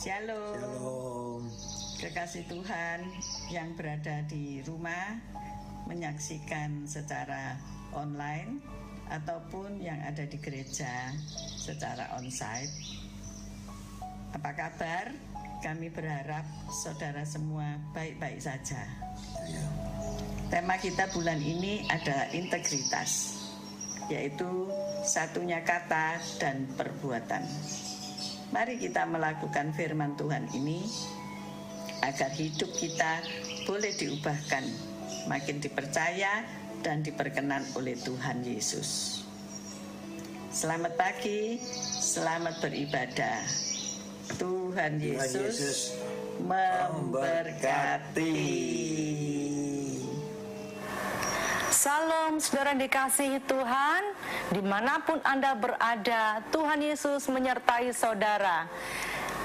Shalom. Shalom. Kekasih Tuhan yang berada di rumah menyaksikan secara online ataupun yang ada di gereja secara onsite. Apa kabar? Kami berharap saudara semua baik-baik saja. Ya. Tema kita bulan ini adalah integritas, yaitu satunya kata dan perbuatan. Mari kita melakukan firman Tuhan ini agar hidup kita boleh diubahkan, makin dipercaya dan diperkenan oleh Tuhan Yesus. Selamat pagi, selamat beribadah. Tuhan Yesus memberkati. Salam saudara dikasihi Tuhan, dimanapun Anda berada, Tuhan Yesus menyertai saudara.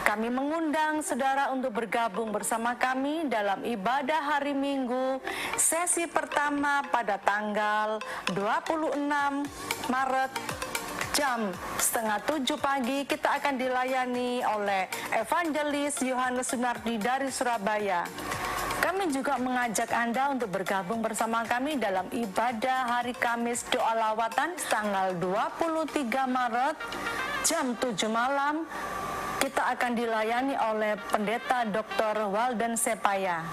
Kami mengundang saudara untuk bergabung bersama kami dalam ibadah hari Minggu, sesi pertama pada tanggal 26 Maret jam 6:30 pagi. Kita akan dilayani oleh Evangelis Yohanes Sunardi dari Surabaya. Kami juga mengajak Anda untuk bergabung bersama kami dalam ibadah hari Kamis doa lawatan tanggal 23 Maret jam 7 malam. Kita akan dilayani oleh Pendeta Dr. Walden Sepaya.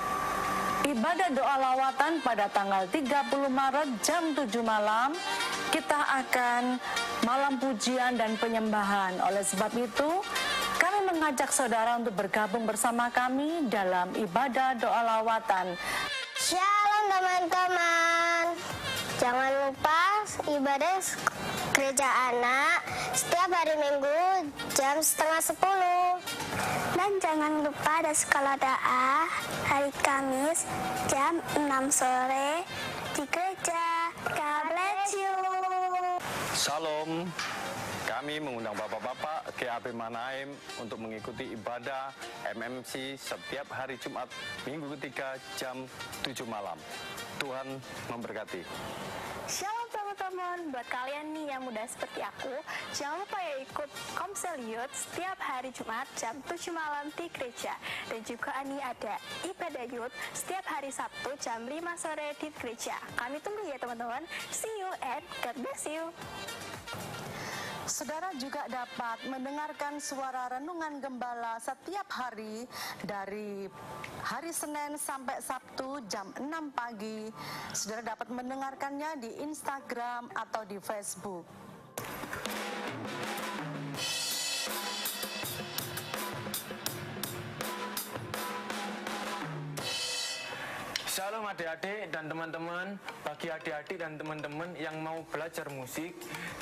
Ibadah doa lawatan pada tanggal 30 Maret jam 7 malam, kita akan malam pujian dan penyembahan. Oleh sebab itu, kami mengajak saudara untuk bergabung bersama kami dalam ibadah doa lawatan. Shalom teman-teman. Jangan lupa ibadah gereja anak setiap hari Minggu jam 9:30. Dan jangan lupa ada sekolah doa hari Kamis jam 6 sore di gereja. God bless you. Shalom. Kami mengundang bapak-bapak GAP Manaim untuk mengikuti ibadah MMC setiap hari Jumat minggu ketiga jam 7 malam. Tuhan memberkati. Shalom teman-teman, buat kalian nih yang muda seperti aku, jangan lupa ya ikut Komsel Youth setiap hari Jumat jam 7 malam di gereja. Dan juga nih ada ibadah Youth setiap hari Sabtu jam 5 sore di gereja. Kami tunggu ya teman-teman. See you and God bless you. Saudara juga dapat mendengarkan suara renungan gembala setiap hari dari hari Senin sampai Sabtu jam 6 pagi. Saudara dapat mendengarkannya di Instagram atau di Facebook. Shalom adik-adik dan teman-teman. Bagi adik-adik dan teman-teman yang mau belajar musik,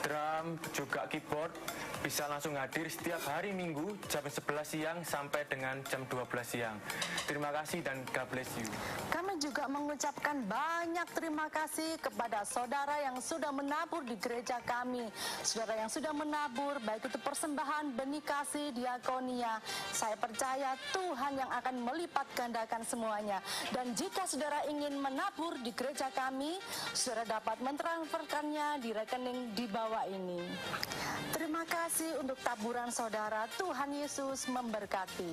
drum, juga keyboard, bisa langsung hadir setiap hari Minggu jam 11 siang sampai dengan jam 12 siang. Terima kasih dan God bless you. Kami juga mengucapkan banyak terima kasih kepada saudara yang sudah menabur di gereja kami. Saudara yang sudah menabur, baik itu persembahan, benih kasih, diakonia. Saya percaya Tuhan yang akan melipat gandakan semuanya. Dan jika saudara ingin menabur di gereja kami, saudara dapat mentransferkannya di rekening di bawah ini. Terima kasih untuk taburan saudara. Tuhan Yesus memberkati.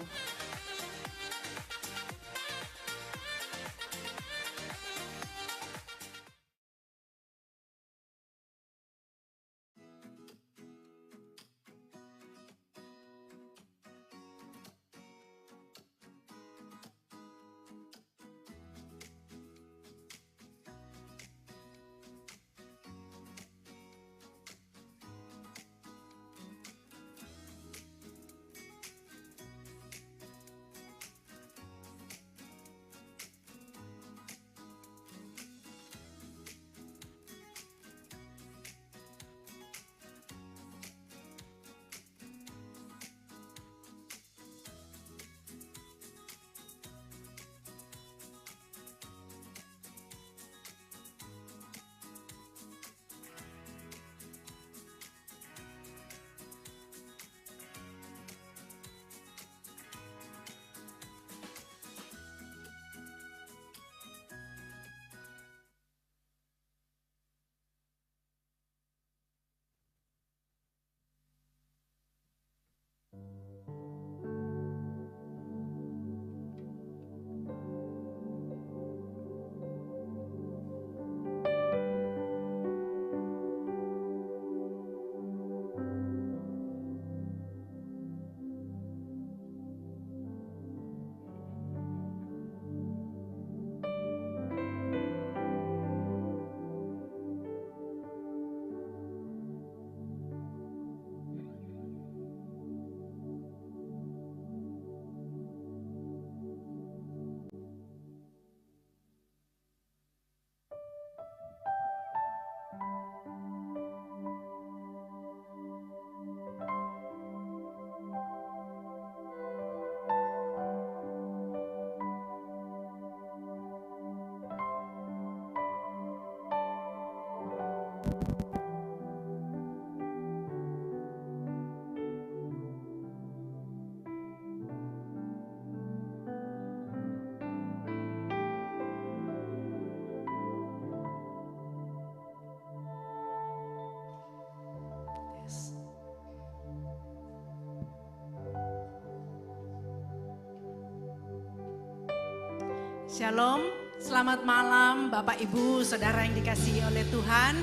Shalom, selamat malam Bapak Ibu Saudara yang dikasihi oleh Tuhan.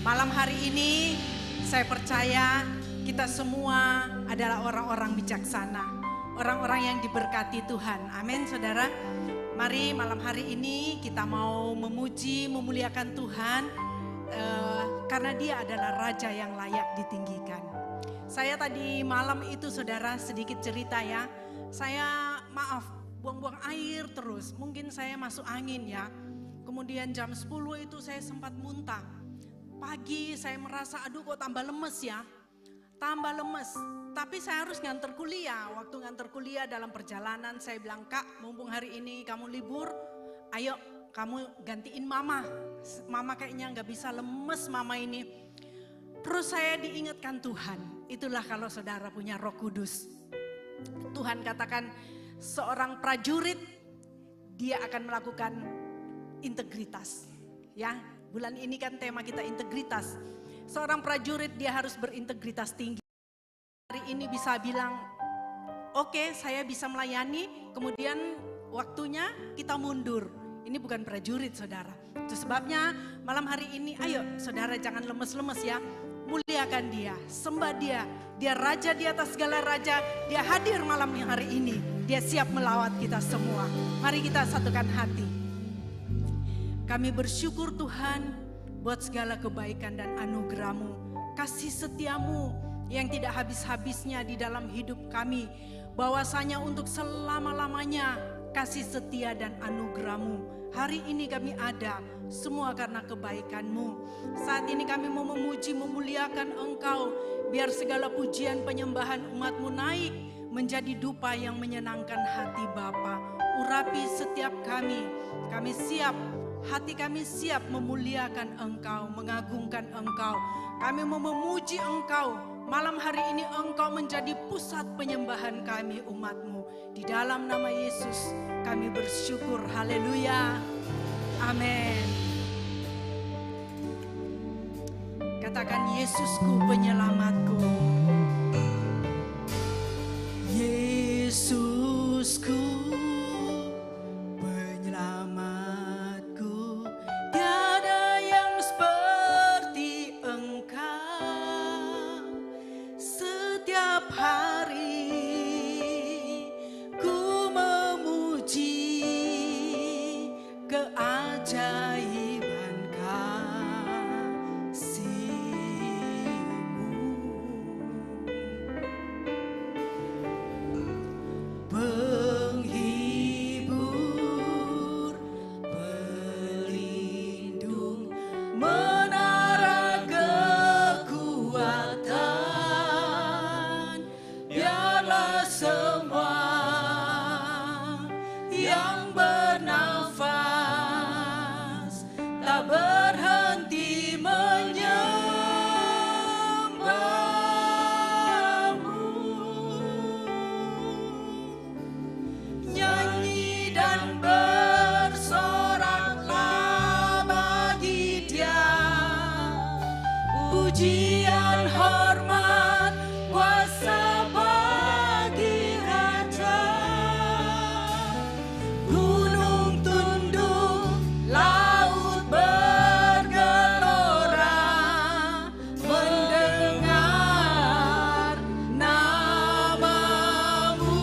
Malam hari ini saya percaya kita semua adalah orang-orang bijaksana, orang-orang yang diberkati Tuhan. Amin saudara. Mari malam hari ini kita mau memuji, memuliakan Tuhan karena Dia adalah Raja yang layak ditinggikan. Saya tadi malam itu saudara sedikit cerita ya, saya maaf buang-buang air terus, mungkin saya masuk angin ya. Kemudian jam 10 itu saya sempat muntah. Pagi saya merasa aduh kok tambah lemes ya, tambah lemes. Tapi saya harus nganter kuliah, waktu nganter kuliah dalam perjalanan saya bilang, Kak mumpung hari ini kamu libur, ayo kamu gantiin mama. Mama kayaknya gak bisa, lemes mama ini. Terus saya diingatkan Tuhan, itulah kalau saudara punya Roh Kudus. Tuhan katakan, seorang prajurit dia akan melakukan integritas. Ya, bulan ini kan tema kita integritas. Seorang prajurit dia harus berintegritas tinggi. Hari ini bisa bilang, oke, saya bisa melayani, kemudian waktunya kita mundur. Ini bukan prajurit saudara. Itu sebabnya malam hari ini ayo saudara jangan lemes-lemes ya. Muliakan Dia, sembah Dia. Dia Raja di atas segala raja. Dia hadir malam hari ini. Dia siap melawat kita semua. Mari kita satukan hati. Kami bersyukur Tuhan buat segala kebaikan dan anugerah-Mu. Kasih setia-Mu yang tidak habis-habisnya di dalam hidup kami. Bahwasanya untuk selama-lamanya kasih setia dan anugerah-Mu. Hari ini kami ada semua karena kebaikan-Mu. Saat ini kami mau memuji, memuliakan Engkau. Biar segala pujian penyembahan umat-Mu naik menjadi dupa yang menyenangkan hati Bapa. Urapi setiap kami. Kami siap, hati kami siap memuliakan Engkau, mengagungkan Engkau. Kami mau memuji Engkau. Malam hari ini Engkau menjadi pusat penyembahan kami umat-Mu. Di dalam nama Yesus kami bersyukur. Haleluya. Amin. Katakan Yesusku penyelamatku. Yesusku penyelamatku. Tiada yang seperti Engkau. Setiap hari ku memuji keajaiban penghibur, pelindung, menara kekuatan. Biarlah semua yang bernafas tak berhenti menyembah-Mu. Nyanyi dan bersoraklah bagi Dia, pujian, hormat, kuasa bagi Raja. Gunung tunduk, laut bergelora, mendengar nama-Mu.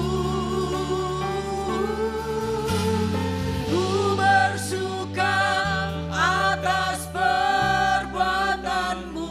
Ku bersuka atas perbuatan-Mu,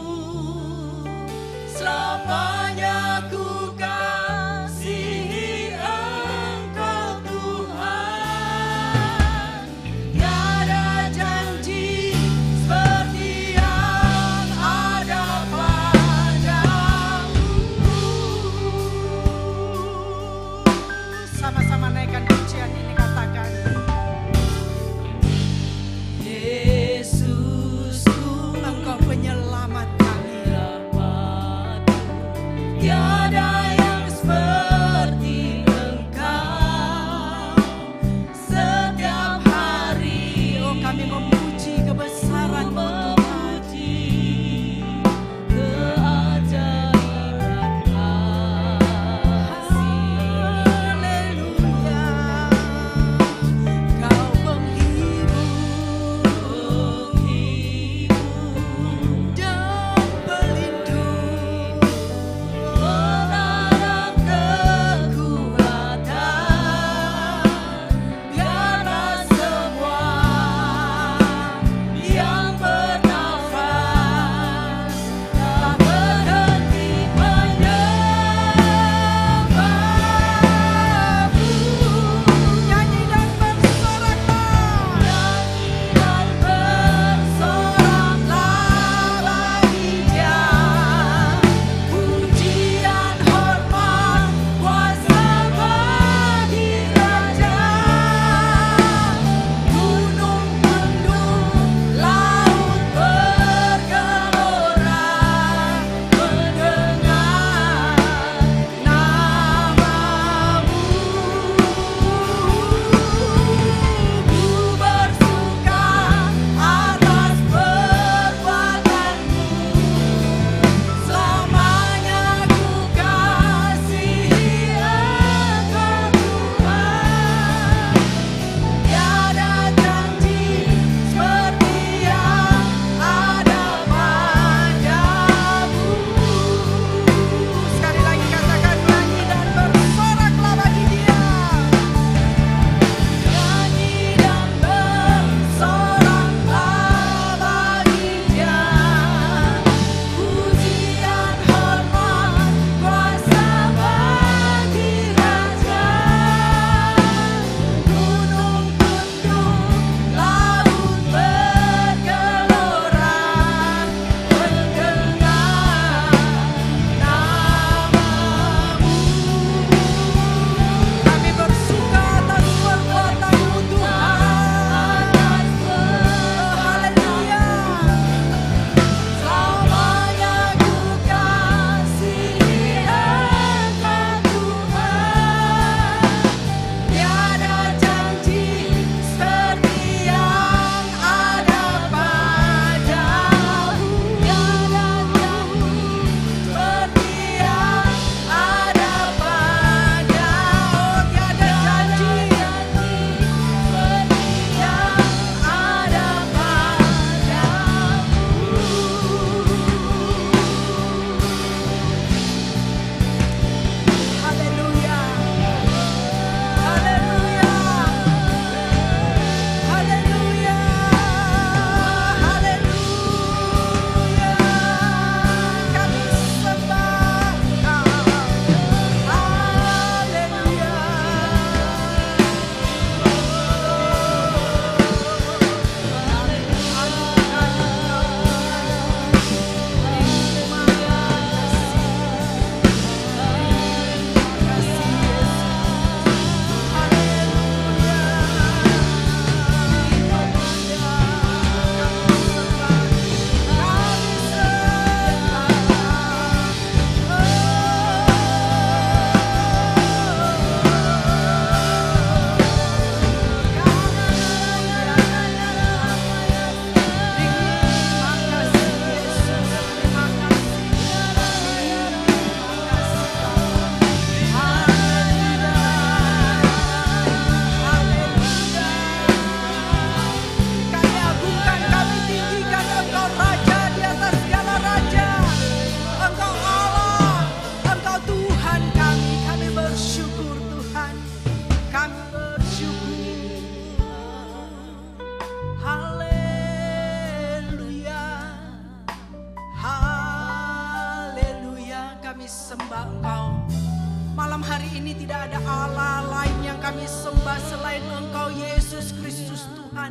ini tidak ada Allah lain yang kami sembah selain Engkau Yesus Kristus Tuhan.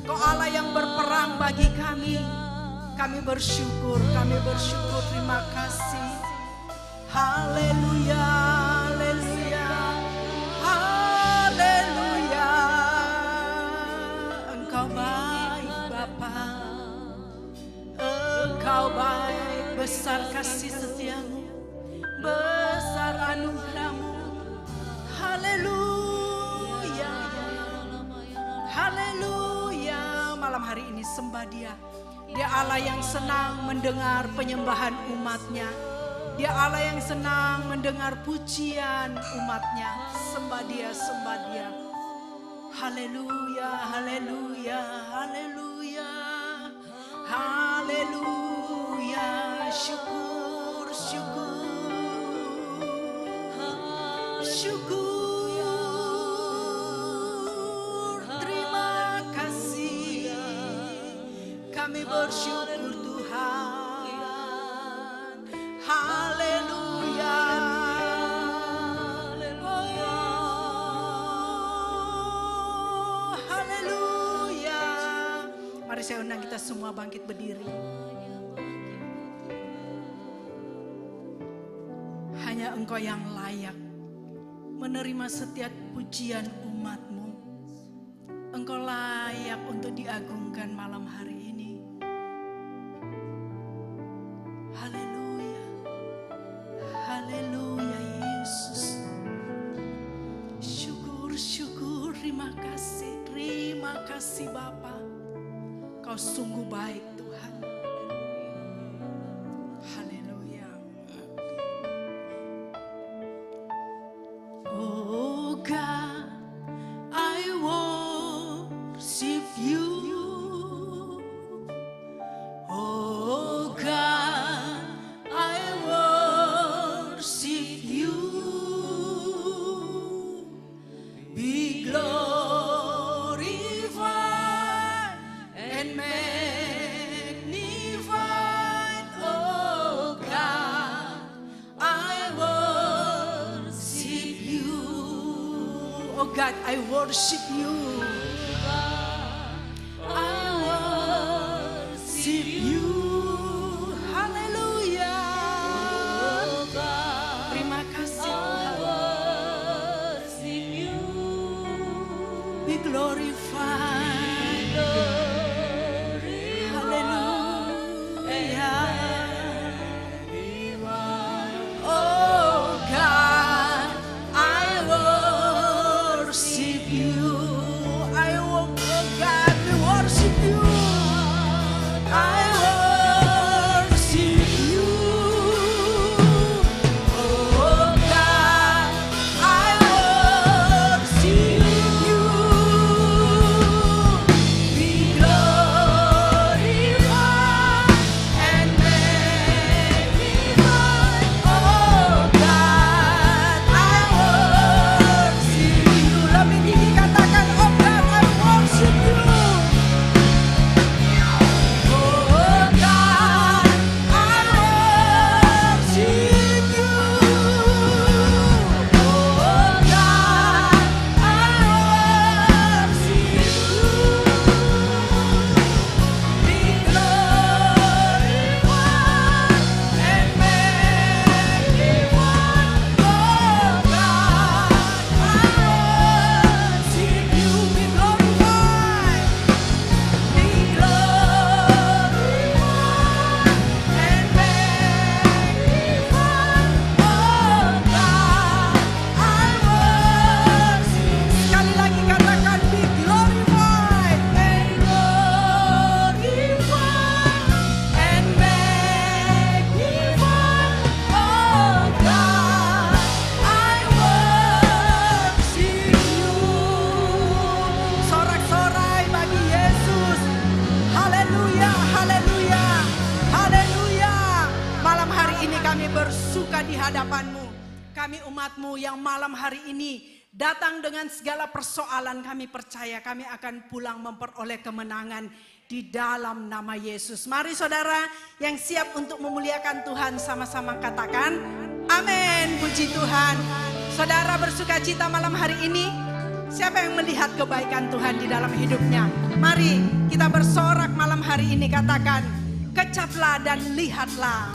Engkau Allah yang berperang bagi kami. Kami bersyukur, terima kasih. Haleluya, haleluya, haleluya. Engkau baik Bapa, Engkau baik, besar kasih setiamu, besar anugerahmu. Haleluya, haleluya. Malam hari ini sembah Dia. Dia Allah yang senang mendengar penyembahan umatnya. Dia Allah yang senang mendengar pujian umatnya. Sembah Dia, sembah Dia. Haleluya, haleluya, haleluya, haleluya. Syukur, syukur, syukur. Terima kasih. Kami bersyukur Tuhan. Haleluya. Oh, haleluya. Mari saya undang kita semua bangkit berdiri. Hanya Engkau yang layak menerima setiap pujian umat-Mu. Engkau layak untuk diagungkan malam hari ini. Haleluya, haleluya Yesus. Syukur, syukur, terima kasih Bapa. Kau sungguh baik Tuhan. Haleluya. Oh God, I worship you. Oh God, I worship you. Be glorified and magnified. Oh God, I worship you. Oh God, I worship you. I worship you. Haleluya. Terima kasih Tuhan. Be glorified. Haleluya. Oh God, I worship you. Oh God, we worship you. I worship you. Oh God, I worship you. Be glorified and magnified. Oh God, I worship you. Lebih tinggi katakan, oh God, I worship you. Oh God, I worship you. Oh God, I worship you. Be glorified and magnified. Oh God, I worship you. Be glorified. Be glorified and magnified. Oh God, I worship. Sekali lagi katakan, be glorified and glorified and magnified. Oh God, I worship you. Sorak-sorai bagi Yesus. Haleluya, haleluya, haleluya. Malam hari ini kami bersuka di hadapan-Mu. Kami umat-Mu yang malam hari ini datang dengan segala persoalan, kami percaya kami akan pulang memperoleh kemenangan di dalam nama Yesus. Mari saudara yang siap untuk memuliakan Tuhan sama-sama katakan amin. Puji Tuhan. Saudara bersuka cita malam hari ini? Siapa yang melihat kebaikan Tuhan di dalam hidupnya? Mari kita bersorak malam hari ini, katakan, kecaplah dan lihatlah.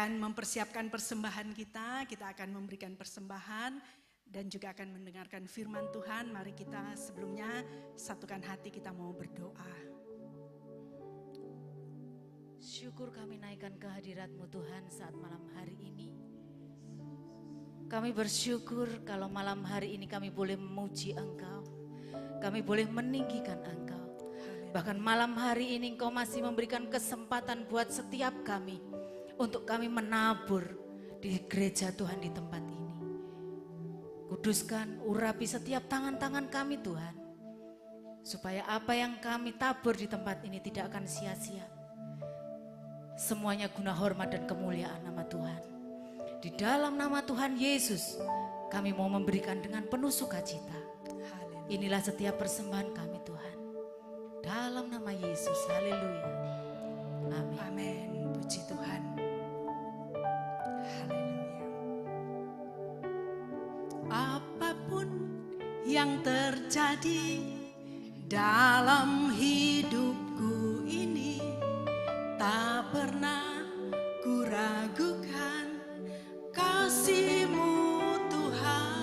Mempersiapkan persembahan kita akan memberikan persembahan dan juga akan mendengarkan firman Tuhan. Mari kita sebelumnya satukan hati, kita mau berdoa. Syukur kami naikkan kehadirat-Mu Tuhan saat malam hari ini. Kami bersyukur kalau malam hari ini kami boleh memuji Engkau. Kami boleh meninggikan Engkau. Bahkan malam hari ini Engkau masih memberikan kesempatan buat setiap kami untuk kami menabur di gereja Tuhan di tempat ini. Kuduskan, urapi setiap tangan-tangan kami Tuhan. Supaya apa yang kami tabur di tempat ini tidak akan sia-sia. Semuanya guna hormat dan kemuliaan nama Tuhan. Di dalam nama Tuhan Yesus, kami mau memberikan dengan penuh sukacita. Inilah setiap persembahan kami Tuhan. Dalam nama Yesus, haleluya. Amin. Amin, puji Tuhan. Apapun yang terjadi dalam hidupku ini, tak pernah kuragukan kasih-Mu Tuhan.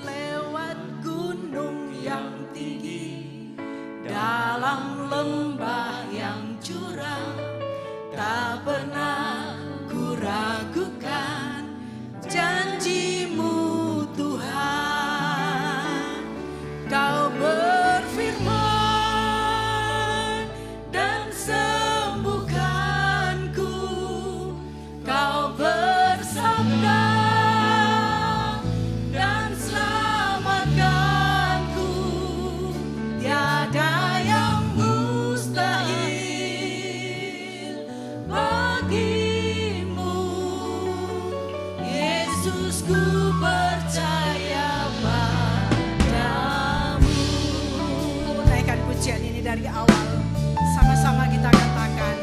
Lewat gunung yang tinggi, dalam lembah yang curam, tak pernah kuragukan janji-Mu Tuhan. Kau berfirman Yesus ku percaya padamu. Naikkan pujian ini dari awal, sama-sama kita katakan.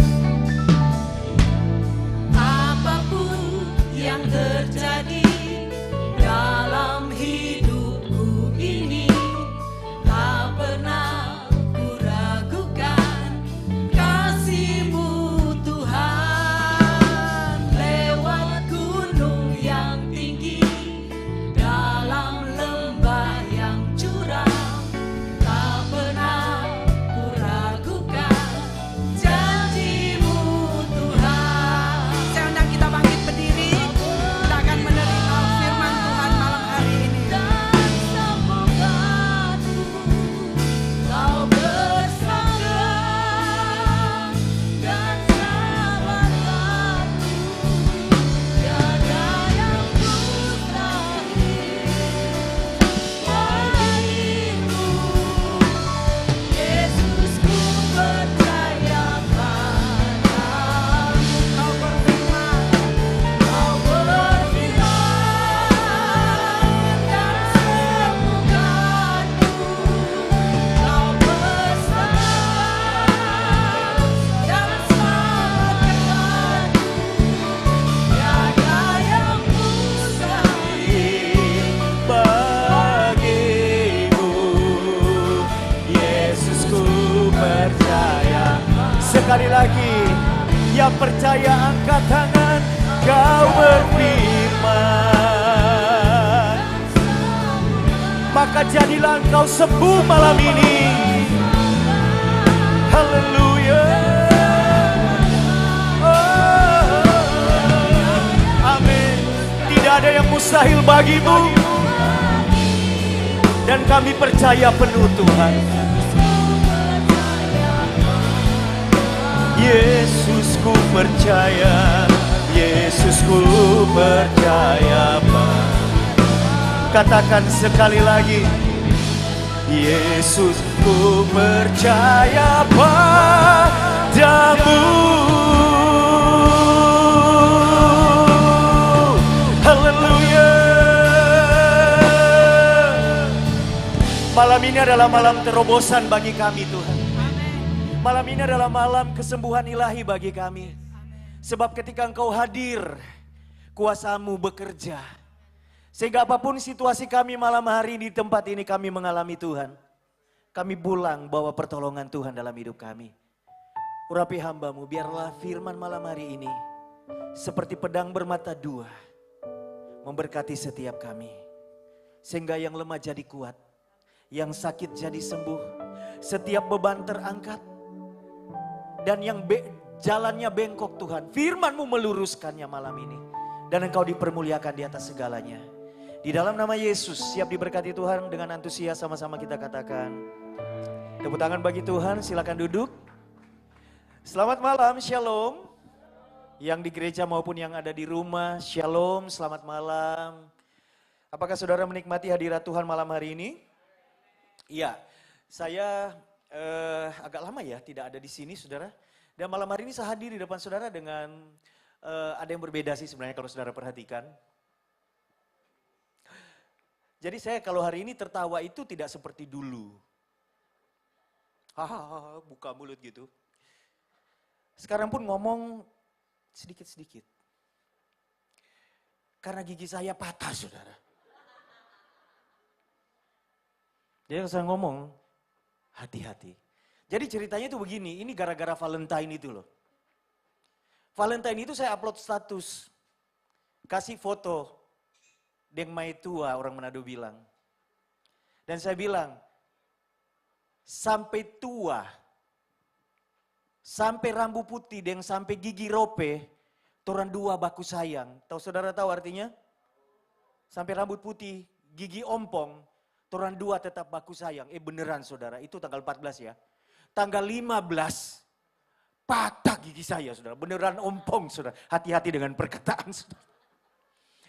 Apapun yang terjadi dalam hidupku ini, tak pernah ku ragukan kasih-Mu Tuhan. Lewat gunung yang tinggi, dalam lembah yang curam, tak pernah ku ragukan janji-Mu Tuhan. Saya undang kita bangkit berdiri, kita akan menerima firman Tuhan malam hari ini. Dan semoga Kau bersama dan selamatkanku, tiada yang mustahil bagimu. Yesus ku percaya padamu. Kau berfirman dan sembuhkanku. Kau bersama dan selamatkanku, tiada yang mustahil bagimu. Yesus ku percaya. Sekali lagi, yang percaya angkat tangan. Kau berfirman, maka jadilah engkau sembuh malam ini. Haleluya. Oh, amin. Tidak ada yang mustahil bagimu. Dan kami percaya penuh Tuhan. Yesus ku percaya, Yesus ku percaya. Katakan sekali lagi, Yesus ku percaya padamu. Haleluya. Malam ini adalah malam terobosan bagi kami Tuhan. Malam ini adalah malam kesembuhan ilahi bagi kami. Sebab ketika Engkau hadir, kuasa-Mu bekerja. Sehingga apapun situasi kami malam hari di tempat ini kami mengalami Tuhan. Kami pulang bawa pertolongan Tuhan dalam hidup kami. Urapi hamba-Mu, biarlah firman malam hari ini seperti pedang bermata dua, memberkati setiap kami. Sehingga yang lemah jadi kuat, yang sakit jadi sembuh, setiap beban terangkat. Dan yang jalannya bengkok Tuhan, firman-Mu meluruskannya malam ini. Dan Engkau dipermuliakan di atas segalanya. Di dalam nama Yesus, siap diberkati Tuhan. Dengan antusias sama-sama kita katakan. Tepuk tangan bagi Tuhan, silakan duduk. Selamat malam, shalom. Yang di gereja maupun yang ada di rumah, shalom, selamat malam. Apakah saudara menikmati hadirat Tuhan malam hari ini? Iya, saya agak lama ya tidak ada di sini saudara. Dan malam hari ini saya hadir di depan saudara dengan ada yang berbeda sih sebenarnya kalau saudara perhatikan. Jadi saya kalau hari ini tertawa itu tidak seperti dulu. Hahaha, buka mulut gitu. Sekarang pun ngomong sedikit-sedikit. Karena gigi saya patah saudara. Jadi kalau saya ngomong, hati-hati. Jadi ceritanya itu begini, ini gara-gara Valentine itu loh. Valentine itu saya upload status, kasih foto, Deng Mai tua orang Manado bilang. Dan saya bilang, sampai tua, sampai rambu putih, Deng sampai gigi rope, toran dua baku sayang. Tahu saudara tahu artinya? Sampai rambut putih, gigi ompong, toran dua tetap baku sayang. Beneran saudara, itu tanggal 14 ya. Tanggal 15, patah gigi saya saudara. Beneran ompong saudara. Hati-hati dengan perkataan saudara.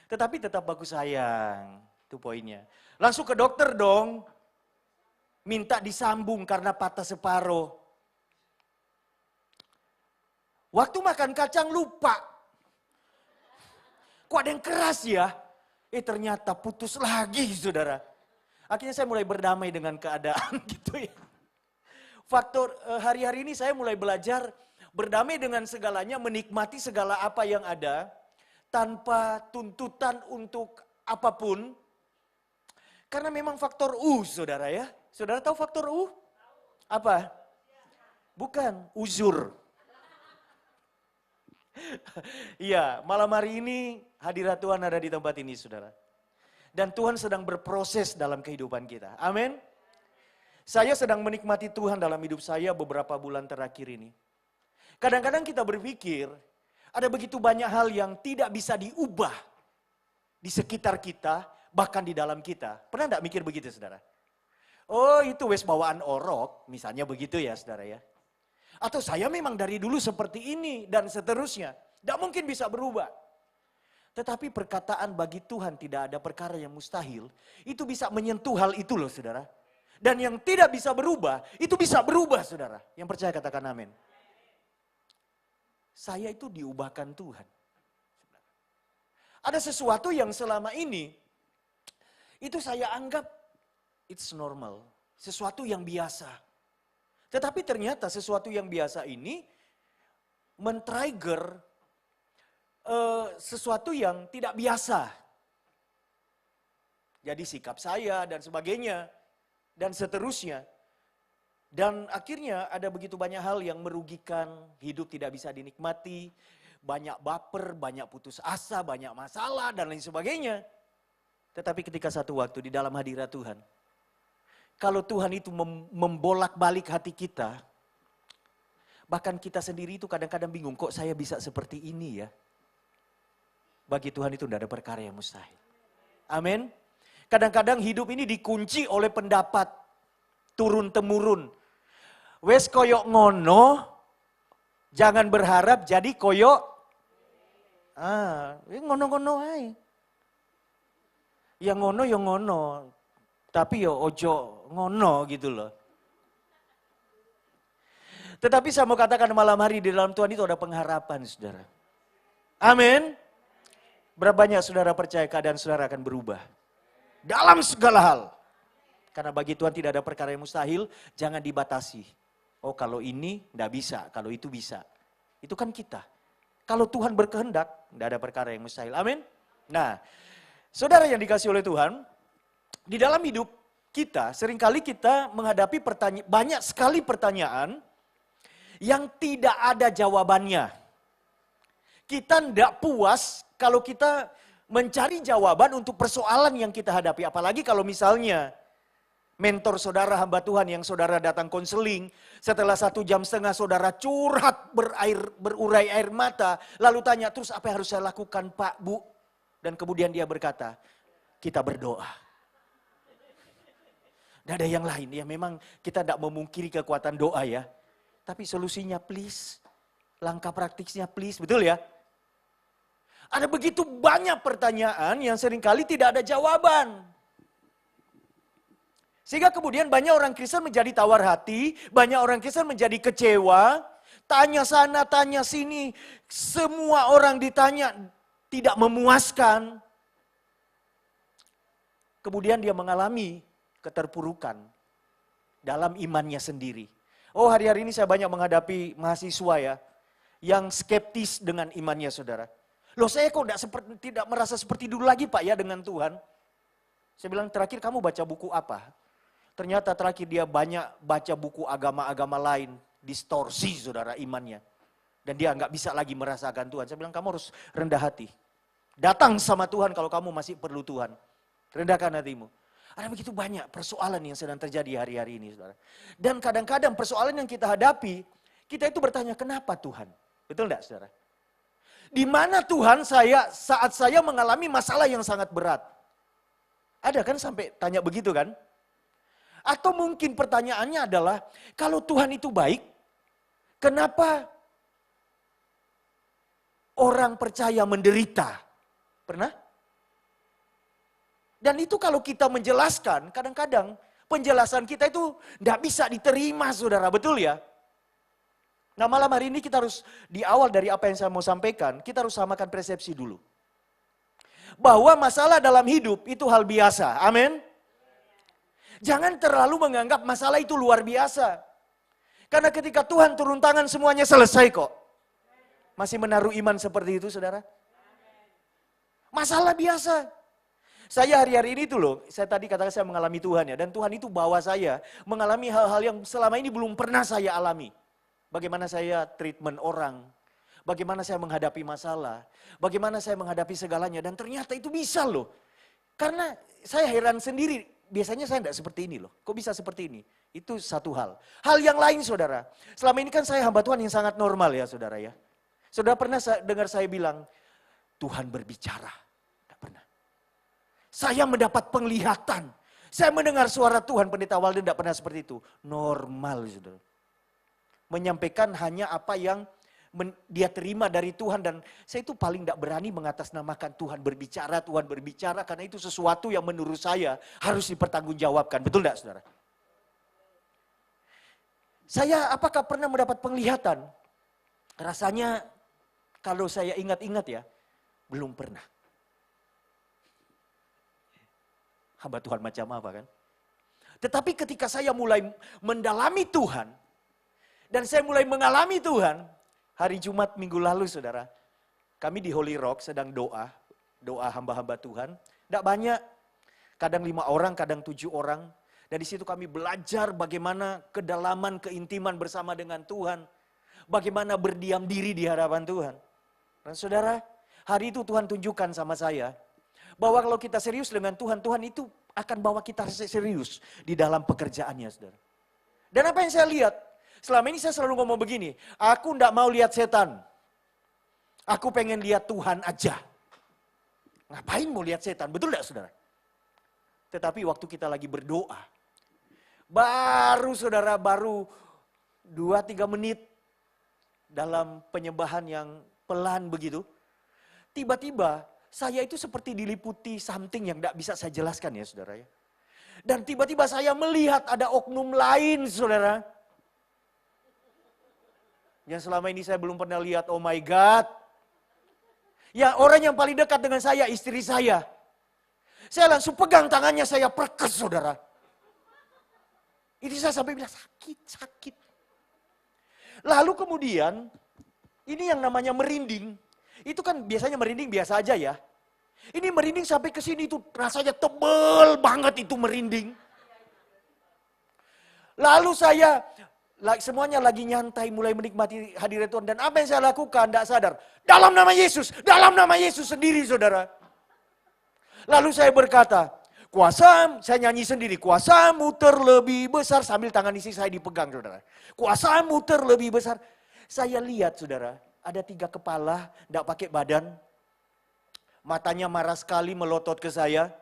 Tetapi tetap baku sayang. Itu poinnya. Langsung ke dokter dong. Minta disambung karena patah separuh. Waktu makan kacang lupa. Kok ada yang keras ya? Ternyata putus lagi saudara. Akhirnya saya mulai berdamai dengan keadaan gitu ya. Faktor hari-hari ini saya mulai belajar berdamai dengan segalanya, menikmati segala apa yang ada. Tanpa tuntutan untuk apapun. Karena memang faktor U saudara ya. Saudara tahu faktor U? Apa? Bukan, uzur. Iya, malam hari ini hadirat Tuhan ada di tempat ini saudara. Dan Tuhan sedang berproses dalam kehidupan kita. Amin. Saya sedang menikmati Tuhan dalam hidup saya beberapa bulan terakhir ini. Kadang-kadang kita berpikir ada begitu banyak hal yang tidak bisa diubah di sekitar kita, bahkan di dalam kita. Pernah enggak mikir begitu saudara? Oh itu wes bawaan orok, misalnya begitu ya saudara ya. Atau saya memang dari dulu seperti ini dan seterusnya. Tidak mungkin bisa berubah. Tetapi perkataan bagi Tuhan tidak ada perkara yang mustahil. Itu bisa menyentuh hal itu loh saudara. Dan yang tidak bisa berubah, itu bisa berubah saudara. Yang percaya katakan amin. Saya itu diubahkan Tuhan. Ada sesuatu yang selama ini, itu saya anggap it's normal. Sesuatu yang biasa. Tetapi ternyata sesuatu yang biasa ini men-trigger sesuatu yang tidak biasa. Jadi sikap saya dan sebagainya dan seterusnya. Dan akhirnya ada begitu banyak hal yang merugikan, hidup tidak bisa dinikmati, banyak baper, banyak putus asa, banyak masalah dan lain sebagainya. Tetapi ketika satu waktu di dalam hadirat Tuhan, kalau Tuhan itu membolak-balik hati kita, bahkan kita sendiri itu kadang-kadang bingung, kok saya bisa seperti ini ya? Bagi Tuhan itu tidak ada perkara yang mustahil. Amin. Kadang-kadang hidup ini dikunci oleh pendapat turun-temurun. Wes koyok ngono, jangan berharap jadi koyok. Ngono-ngono aja. Yang ngono, yang ngono. Tapi yo ojo ngono gitu loh. Tetapi saya mau katakan malam hari di dalam Tuhan itu ada pengharapan saudara. Amin. Berapa banyak saudara percaya keadaan saudara akan berubah. Dalam segala hal. Karena bagi Tuhan tidak ada perkara yang mustahil, jangan dibatasi. Oh kalau ini tidak bisa, kalau itu bisa. Itu kan kita. Kalau Tuhan berkehendak, tidak ada perkara yang mustahil. Amin. Nah, saudara yang dikasih oleh Tuhan, di dalam hidup kita, seringkali kita menghadapi banyak sekali pertanyaan yang tidak ada jawabannya. Kita tidak puas kalau kita mencari jawaban untuk persoalan yang kita hadapi. Apalagi kalau misalnya mentor saudara hamba Tuhan yang saudara datang konseling, setelah 1,5 jam saudara curhat berurai air mata, lalu tanya terus apa yang harus saya lakukan Pak, Bu? Dan kemudian dia berkata, kita berdoa. Tidak ada yang lain, ya memang kita tidak memungkiri kekuatan doa ya. Tapi solusinya please, langkah praktisnya please, betul ya? Ada begitu banyak pertanyaan yang seringkali tidak ada jawaban. Sehingga kemudian banyak orang Kristen menjadi tawar hati, banyak orang Kristen menjadi kecewa, tanya sana, tanya sini, semua orang ditanya tidak memuaskan. Kemudian dia mengalami keterpurukan dalam imannya sendiri. Oh hari-hari ini saya banyak menghadapi mahasiswa ya, yang skeptis dengan imannya saudara. Loh saya kok tidak merasa seperti dulu lagi Pak ya dengan Tuhan. Saya bilang terakhir kamu baca buku apa? Ternyata terakhir dia banyak baca buku agama-agama lain, distorsi saudara imannya. Dan dia nggak bisa lagi merasakan Tuhan. Saya bilang kamu harus rendah hati. Datang sama Tuhan kalau kamu masih perlu Tuhan. Rendahkan hatimu. Ada begitu banyak persoalan yang sedang terjadi hari-hari ini saudara. Dan kadang-kadang persoalan yang kita hadapi, kita itu bertanya kenapa Tuhan? Betul enggak saudara? Di mana Tuhan saat saya mengalami masalah yang sangat berat? Ada kan sampai tanya begitu kan? Atau mungkin pertanyaannya adalah, kalau Tuhan itu baik, kenapa orang percaya menderita? Pernah? Dan itu kalau kita menjelaskan, kadang-kadang penjelasan kita itu tidak bisa diterima saudara, betul ya? Nah malam hari ini kita harus, di awal dari apa yang saya mau sampaikan, kita harus samakan persepsi dulu. bahwa masalah dalam hidup itu hal biasa. Amin. Jangan terlalu menganggap masalah itu luar biasa. Karena ketika Tuhan turun tangan semuanya selesai kok. Masih menaruh iman seperti itu saudara? Masalah biasa. Saya hari-hari ini tuh loh, saya tadi katakan saya mengalami Tuhan ya. Dan Tuhan itu bawa saya mengalami hal-hal yang selama ini belum pernah saya alami. Bagaimana saya treatment orang. Bagaimana saya menghadapi masalah. Bagaimana saya menghadapi segalanya. Dan ternyata itu bisa loh. Karena saya heran sendiri. Biasanya saya tidak seperti ini loh. Kok bisa seperti ini? Itu satu hal. Hal yang lain saudara. Selama ini kan saya hamba Tuhan yang sangat normal ya saudara ya. Saudara pernah dengar saya bilang, Tuhan berbicara. Tidak pernah. Saya mendapat penglihatan. Saya mendengar suara Tuhan, Pendeta Walden tidak pernah seperti itu. Normal saudara. Menyampaikan hanya apa yang dia terima dari Tuhan. Dan saya itu paling tidak berani mengatasnamakan Tuhan berbicara. Karena itu sesuatu yang menurut saya harus dipertanggungjawabkan. Betul tidak saudara? Saya apakah pernah mendapat penglihatan? Rasanya kalau saya ingat-ingat ya, belum pernah. Hamba Tuhan macam apa kan? Tetapi ketika saya mulai mendalami Tuhan, dan saya mulai mengalami Tuhan, hari Jumat minggu lalu saudara, kami di Holy Rock sedang doa hamba-hamba Tuhan. Tidak banyak, kadang 5 orang, kadang 7 orang. Dan di situ kami belajar bagaimana kedalaman, keintiman bersama dengan Tuhan. Bagaimana berdiam diri di hadapan Tuhan. Dan saudara, hari itu Tuhan tunjukkan sama saya, bahwa kalau kita serius dengan Tuhan, Tuhan itu akan bawa kita serius di dalam pekerjaannya saudara. Dan apa yang saya lihat, selama ini saya selalu ngomong begini, aku tidak mau lihat setan. Aku pengen lihat Tuhan aja. Ngapain mau lihat setan, betul tidak saudara? Tetapi waktu kita lagi berdoa, baru 2-3 menit dalam penyembahan yang pelan begitu, tiba-tiba saya itu seperti diliputi something yang tidak bisa saya jelaskan ya saudara ya. Dan tiba-tiba saya melihat ada oknum lain saudara. Yang selama ini saya belum pernah lihat, oh my God. Ya orang yang paling dekat dengan saya, istri saya. Saya langsung pegang tangannya, saya perkes saudara. Ini saya sampai bilang sakit. Lalu kemudian, ini yang namanya merinding. Itu kan biasanya merinding biasa aja ya. Ini merinding sampai ke sini itu rasanya tebel banget itu merinding. Lalu saya semuanya lagi nyantai mulai menikmati hadirat Tuhan. Dan apa yang saya lakukan tidak sadar. Dalam nama Yesus sendiri saudara. Lalu saya berkata, saya nyanyi sendiri, kuasamu terlebih besar sambil tangan istri saya dipegang saudara. Kuasamu terlebih besar. Saya lihat saudara. Ada 3 kepala, tidak pakai badan. Matanya marah sekali melotot ke saya.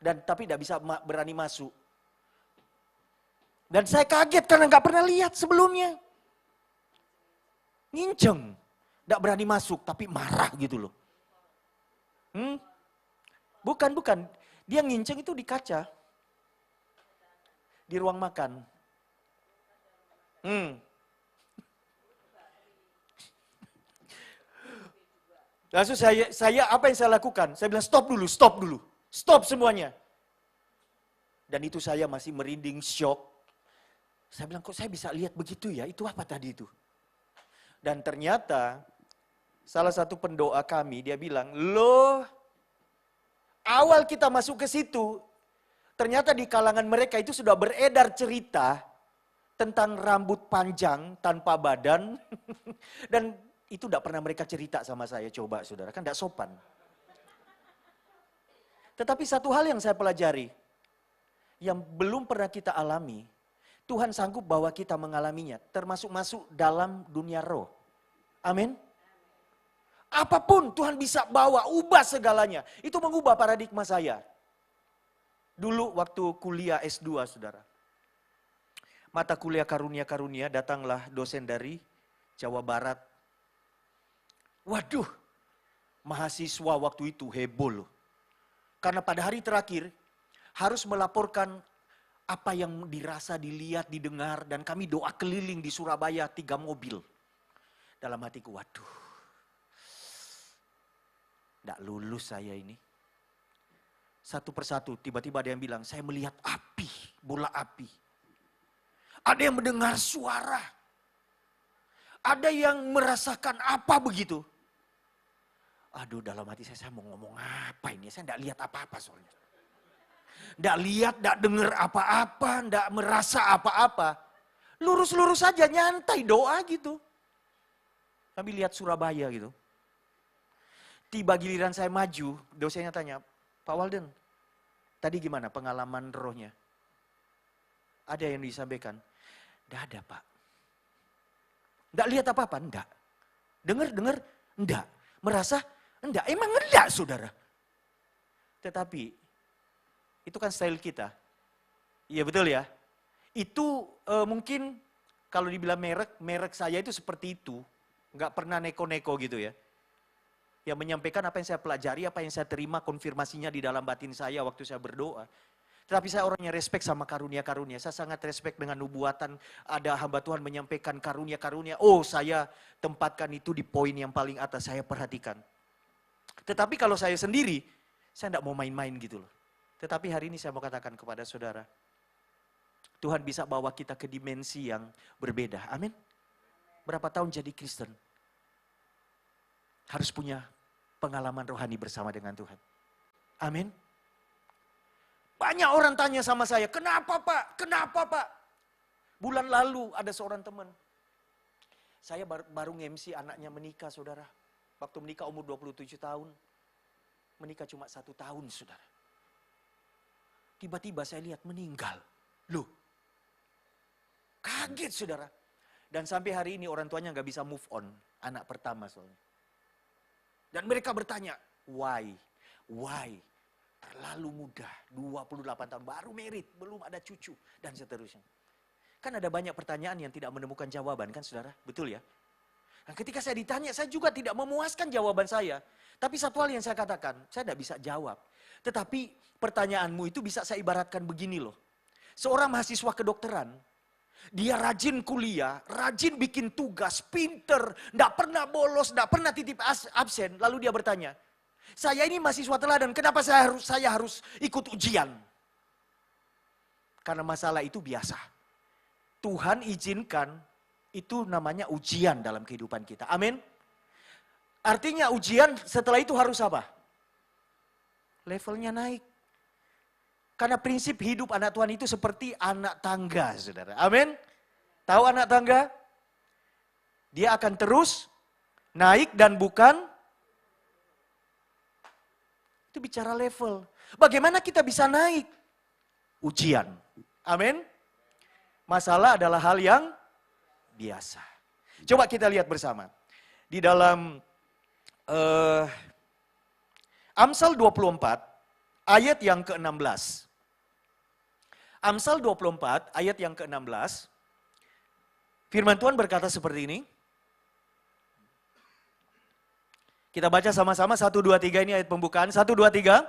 Tapi tidak bisa berani masuk. Dan saya kaget karena nggak pernah lihat sebelumnya. Nginceng. Tidak berani masuk, tapi marah gitu loh. Bukan. Dia nginceng itu di kaca. Di ruang makan. Lalu saya apa yang saya lakukan? Saya bilang stop dulu. Stop semuanya. Dan itu saya masih merinding, shock. Saya bilang kok saya bisa lihat begitu ya? Itu apa tadi itu? Dan ternyata salah satu pendoa kami dia bilang, loh awal kita masuk ke situ, ternyata di kalangan mereka itu sudah beredar cerita tentang rambut panjang tanpa badan. Dan itu tidak pernah mereka cerita sama saya, coba saudara, kan tidak sopan. Tetapi satu hal yang saya pelajari, yang belum pernah kita alami, Tuhan sanggup bawa kita mengalaminya, termasuk masuk dalam dunia roh. Amin. Apapun Tuhan bisa bawa, ubah segalanya. Itu mengubah paradigma saya. Dulu waktu kuliah S2 saudara. Mata kuliah karunia-karunia, datanglah dosen dari Jawa Barat. Waduh, mahasiswa waktu itu heboh loh. Karena pada hari terakhir harus melaporkan apa yang dirasa, dilihat, didengar. Dan kami doa keliling di Surabaya 3 mobil. Dalam hatiku, waduh. Nggak lulus saya ini. Satu persatu tiba-tiba ada yang bilang, saya melihat api, bola api. Ada yang mendengar suara. Ada yang merasakan apa begitu. Aduh, dalam hati saya mau ngomong apa ini? Saya nggak lihat apa-apa soalnya. Nggak lihat, nggak dengar apa-apa, nggak merasa apa-apa. Lurus-lurus saja, nyantai doa gitu. Kami lihat Surabaya gitu. Tiba giliran saya maju, dosennya tanya, Pak Walden, tadi gimana pengalaman rohnya? Ada yang disampaikan? Nggak ada, Pak. Nggak lihat apa-apa? Enggak. Dengar? Enggak. Merasa? Enggak. Emang enggak, saudara? Tetapi, itu kan style kita. Iya betul ya? Itu mungkin kalau dibilang merek saya itu seperti itu. Enggak pernah neko-neko gitu ya. Yang menyampaikan apa yang saya pelajari, apa yang saya terima konfirmasinya di dalam batin saya waktu saya berdoa. Tetapi saya orangnya respect sama karunia-karunia. Saya sangat respect dengan nubuatan. Ada hamba Tuhan menyampaikan karunia-karunia. Oh, saya tempatkan itu di poin yang paling atas, saya perhatikan. Tetapi kalau saya sendiri, saya tidak mau main-main gitu loh. Tetapi hari ini saya mau katakan kepada saudara, Tuhan bisa bawa kita ke dimensi yang berbeda. Amin. Berapa tahun jadi Kristen? Harus punya pengalaman rohani bersama dengan Tuhan. Amin. Banyak orang tanya sama saya, kenapa Pak? Kenapa Pak? Bulan lalu ada seorang teman. Saya baru nge-MC anaknya menikah, saudara. Waktu menikah umur 27 tahun. Menikah cuma 1 tahun, saudara. Tiba-tiba saya lihat meninggal. Loh, kaget saudara. Dan sampai hari ini orang tuanya gak bisa move on. Anak pertama soalnya. Dan mereka bertanya, why? Why? Terlalu muda, 28 tahun, baru married, belum ada cucu, dan seterusnya. Kan ada banyak pertanyaan yang tidak menemukan jawaban kan saudara, betul ya? Dan ketika saya ditanya, saya juga tidak memuaskan jawaban saya. Tapi satu hal yang saya katakan, saya tidak bisa jawab. Tetapi pertanyaanmu itu bisa saya ibaratkan begini loh. Seorang mahasiswa kedokteran, dia rajin kuliah, rajin bikin tugas, pinter, tidak pernah bolos, tidak pernah titip absen. Lalu dia bertanya, saya ini mahasiswa teladan, kenapa saya harus ikut ujian? Karena masalah itu biasa. Tuhan izinkan, itu namanya ujian dalam kehidupan kita. Amin. Artinya ujian setelah itu harus apa? Levelnya naik. Karena prinsip hidup anak Tuhan itu seperti anak tangga, saudara. Amin. Tahu anak tangga? Dia akan terus naik dan bukan. Itu bicara level. Bagaimana kita bisa naik? Ujian. Amin. Masalah adalah hal yang biasa. Coba kita lihat bersama. Di dalam Amsal 24 ayat yang ke-16. Amsal 24 ayat yang ke-16. Firman Tuhan berkata seperti ini. Kita baca sama-sama 1, 2, 3 ini ayat pembukaan. 1, 2, 3.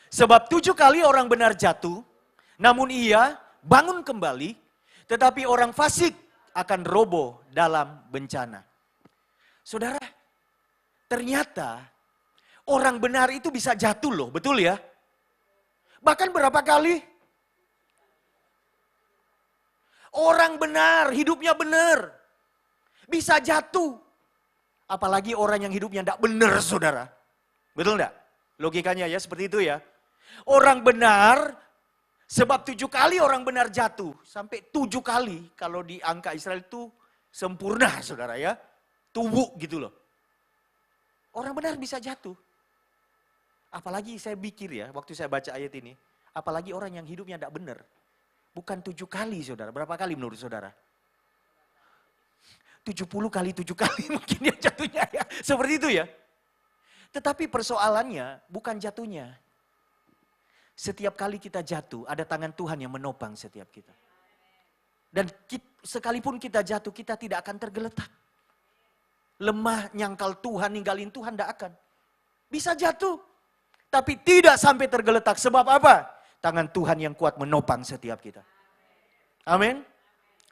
Sebab 7 kali orang benar jatuh, namun ia bangun kembali, tetapi orang fasik akan roboh dalam bencana. Saudara, ternyata orang benar itu bisa jatuh loh, betul ya? Bahkan berapa kali? Orang benar, hidupnya benar, bisa jatuh. Apalagi orang yang hidupnya tidak benar, saudara. Betul enggak? Logikanya ya seperti itu ya. Orang benar, sebab 7 kali orang benar jatuh. Sampai 7 kali kalau di angka Israel itu sempurna, saudara ya. Tubuh gitu loh. Orang benar bisa jatuh. Apalagi saya pikir ya, waktu saya baca ayat ini. Apalagi orang yang hidupnya tidak benar. Bukan 7 kali saudara, berapa kali menurut saudara? 70 kali 7 kali mungkin dia jatuhnya ya. Seperti itu ya. Tetapi persoalannya bukan jatuhnya. Setiap kali kita jatuh, ada tangan Tuhan yang menopang setiap kita. Dan sekalipun kita jatuh, kita tidak akan tergeletak. Lemah, nyangkal Tuhan, ninggalin Tuhan, tidak akan. Bisa jatuh, tapi tidak sampai tergeletak. Sebab apa? Tangan Tuhan yang kuat menopang setiap kita. Amin.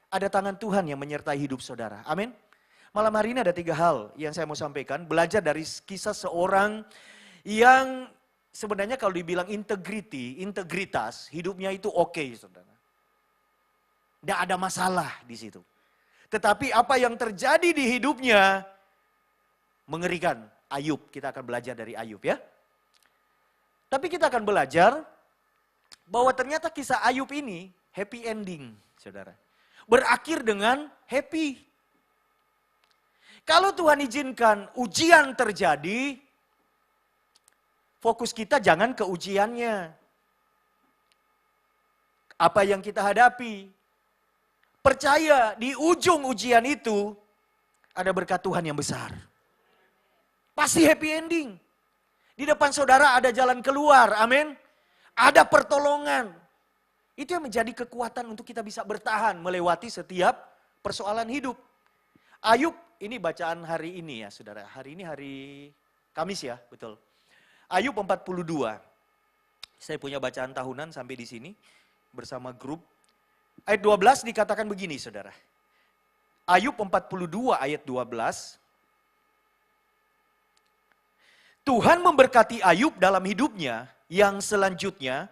Ada tangan Tuhan yang menyertai hidup saudara. Amin. Malam hari ini ada 3 hal yang saya mau sampaikan. Belajar dari kisah seorang yang sebenarnya kalau dibilang integritas, hidupnya itu oke, saudara. Tidak ada masalah di situ. Tetapi apa yang terjadi di hidupnya mengerikan. Ayub, kita akan belajar dari Ayub ya. Tapi kita akan belajar bahwa ternyata kisah Ayub ini happy ending, saudara. Berakhir dengan happy. Kalau Tuhan izinkan ujian terjadi, fokus kita jangan ke ujiannya. Apa yang kita hadapi. Percaya di ujung ujian itu ada berkat Tuhan yang besar. Pasti happy ending. Di depan saudara ada jalan keluar, amin. Ada pertolongan. Itu yang menjadi kekuatan untuk kita bisa bertahan melewati setiap persoalan hidup. Ayub, ini bacaan hari ini ya saudara. Hari ini hari Kamis ya, betul. Ayub 42. Saya punya bacaan tahunan sampai di sini bersama grup. Ayat 12 dikatakan begini saudara. Ayub 42 ayat 12. Tuhan memberkati Ayub dalam hidupnya yang selanjutnya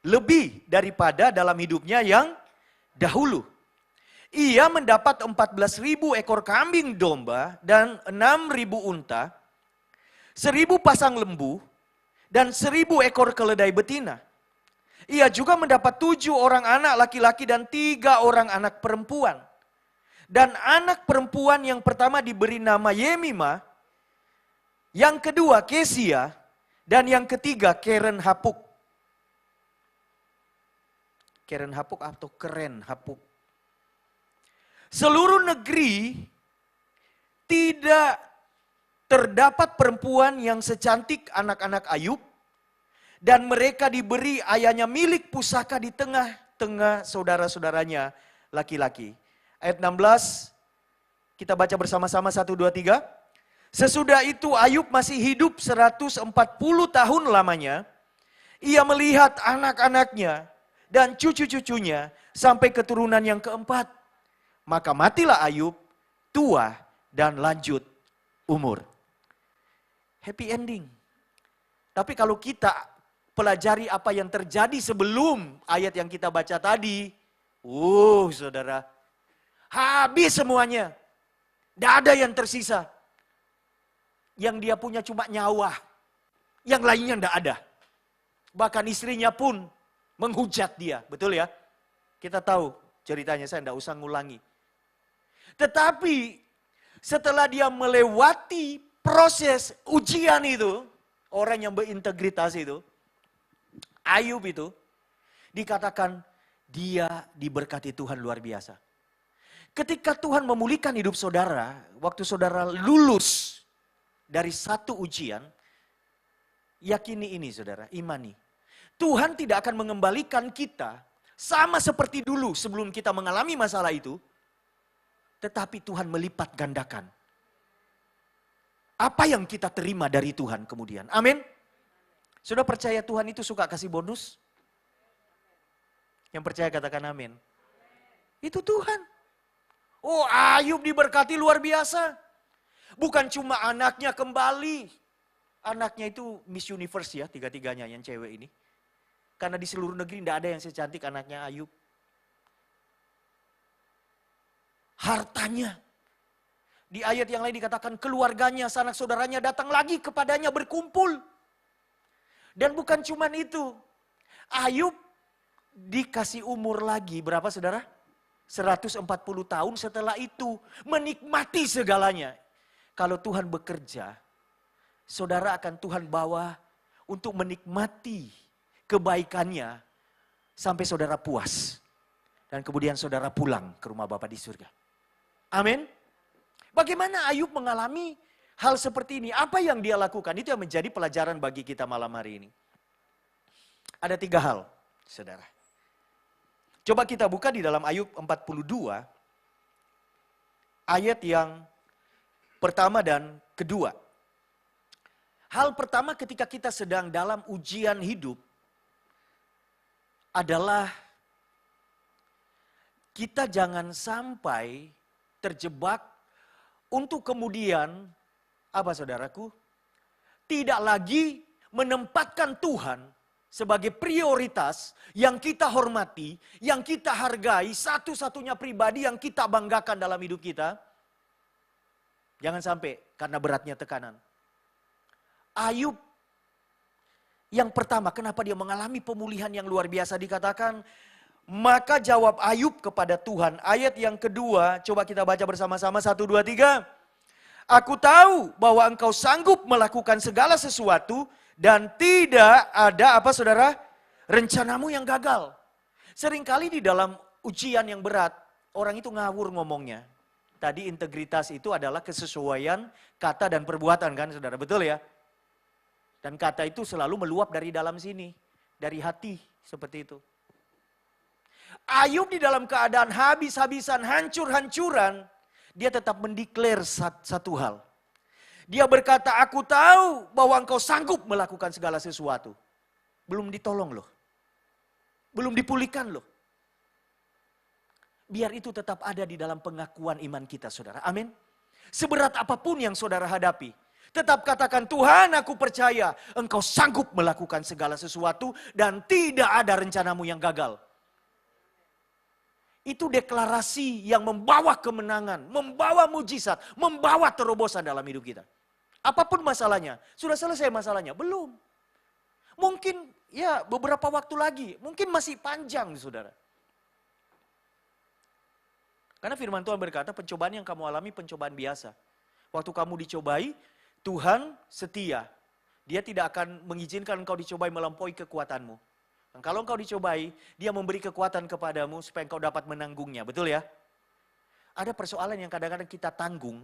lebih daripada dalam hidupnya yang dahulu. Ia mendapat 14.000 ekor kambing domba dan 6.000 unta, 1.000 pasang lembu, dan 1.000 ekor keledai betina. Ia juga mendapat 7 orang anak laki-laki dan 3 orang anak perempuan. Dan anak perempuan yang pertama diberi nama Yemima, yang kedua Kesia, dan yang ketiga Keren Hapuk. Keren Hapuk atau Keren Hapuk. Seluruh negeri tidak terdapat perempuan yang secantik anak-anak Ayub. Dan mereka diberi ayahnya milik pusaka di tengah-tengah saudara-saudaranya laki-laki. Ayat 16, kita baca bersama-sama 1, 2, 3. Sesudah itu Ayub masih hidup 140 tahun lamanya. Ia melihat anak-anaknya dan cucu-cucunya sampai keturunan yang keempat. Maka matilah Ayub, tua dan lanjut umur. Happy ending. Tapi kalau kita pelajari apa yang terjadi sebelum ayat yang kita baca tadi. Saudara. Habis semuanya. Tidak ada yang tersisa. Yang dia punya cuma nyawa. Yang lainnya tidak ada. Bahkan istrinya pun menghujat dia. Betul ya? Kita tahu ceritanya, saya tidak usah ngulangi. Tetapi setelah dia melewati proses ujian itu, orang yang berintegritas itu, Ayub itu, dikatakan dia diberkati Tuhan luar biasa. Ketika Tuhan memulihkan hidup saudara, waktu saudara lulus dari satu ujian, yakini ini saudara, imani. Tuhan tidak akan mengembalikan kita sama seperti dulu sebelum kita mengalami masalah itu. Tetapi Tuhan melipat gandakan. Apa yang kita terima dari Tuhan kemudian. Amin. Sudah percaya Tuhan itu suka kasih bonus? Yang percaya katakan amin. Itu Tuhan. Oh, Ayub diberkati luar biasa. Bukan cuma anaknya kembali. Anaknya itu Miss Universe ya, tiga-tiganya yang cewek ini. Karena di seluruh negeri tidak ada yang secantik anaknya Ayub. Hartanya. Di ayat yang lain dikatakan keluarganya, sanak saudaranya datang lagi kepadanya berkumpul. Dan bukan cuma itu. Ayub dikasih umur lagi berapa saudara? 140 tahun setelah itu menikmati segalanya. Kalau Tuhan bekerja, saudara akan Tuhan bawa untuk menikmati kebaikannya sampai saudara puas. Dan kemudian saudara pulang ke rumah Bapa di surga. Amin. Bagaimana Ayub mengalami hal seperti ini? Apa yang dia lakukan? Itu yang menjadi pelajaran bagi kita malam hari ini. Ada 3 hal, saudara. Coba kita buka di dalam Ayub 42, ayat yang pertama dan kedua. Hal pertama ketika kita sedang dalam ujian hidup adalah kita jangan sampai terjebak untuk kemudian, apa saudaraku? tidak lagi menempatkan Tuhan sebagai prioritas yang kita hormati, yang kita hargai, satu-satunya pribadi yang kita banggakan dalam hidup kita. Jangan sampai karena beratnya tekanan. Ayub yang pertama, kenapa dia mengalami pemulihan yang luar biasa dikatakan, maka jawab Ayub kepada Tuhan. Ayat yang kedua, coba kita baca bersama-sama, 1, 2, 3. Aku tahu bahwa engkau sanggup melakukan segala sesuatu dan tidak ada apa saudara, rencanamu yang gagal. Seringkali di dalam ujian yang berat, orang itu ngawur ngomongnya. Tadi integritas itu adalah kesesuaian kata dan perbuatan kan saudara, betul ya? Dan kata itu selalu meluap dari dalam sini, dari hati, seperti itu. Ayub di dalam keadaan habis-habisan, hancur-hancuran, dia tetap mendeklar satu hal. Dia berkata, aku tahu bahwa engkau sanggup melakukan segala sesuatu. Belum ditolong loh. Belum dipulihkan loh. Biar itu tetap ada di dalam pengakuan iman kita saudara. Amin. Seberat apapun yang saudara hadapi. Tetap katakan, Tuhan aku percaya engkau sanggup melakukan segala sesuatu dan tidak ada rencanamu yang gagal. Itu deklarasi yang membawa kemenangan, membawa mujizat, membawa terobosan dalam hidup kita. Apapun masalahnya, sudah selesai masalahnya? Belum. Mungkin ya beberapa waktu lagi, mungkin masih panjang saudara. Karena firman Tuhan berkata pencobaan yang kamu alami pencobaan biasa. Waktu kamu dicobai, Tuhan setia. Dia tidak akan mengizinkan engkau dicobai melampaui kekuatanmu. Dan kalau engkau dicobai, dia memberi kekuatan kepadamu supaya engkau dapat menanggungnya. Betul ya? Ada persoalan yang kadang-kadang kita tanggung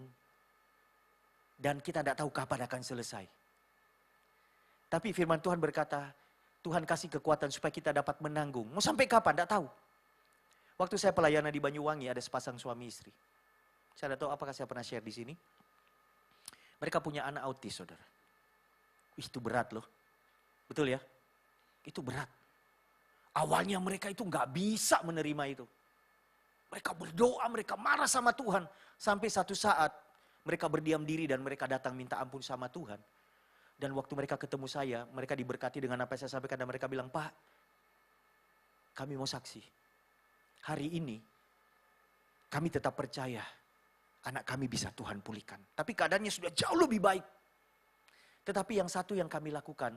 dan kita tidak tahu kapan akan selesai. Tapi firman Tuhan berkata, Tuhan kasih kekuatan supaya kita dapat menanggung. Mau sampai kapan? Tidak tahu. Waktu saya pelayanan di Banyuwangi ada sepasang suami istri. Saya tidak tahu apakah saya pernah share di sini. Mereka punya anak autis, saudara. Itu berat loh. Betul ya? Itu berat. Awalnya mereka itu nggak bisa menerima itu. Mereka berdoa, mereka marah sama Tuhan. Sampai satu saat mereka berdiam diri dan mereka datang minta ampun sama Tuhan. Dan waktu mereka ketemu saya, mereka diberkati dengan apa yang saya sampaikan. Dan mereka bilang, Pak, kami mau saksi. Hari ini kami tetap percaya anak kami bisa Tuhan pulihkan. Tapi keadaannya sudah jauh lebih baik. Tetapi yang satu yang kami lakukan,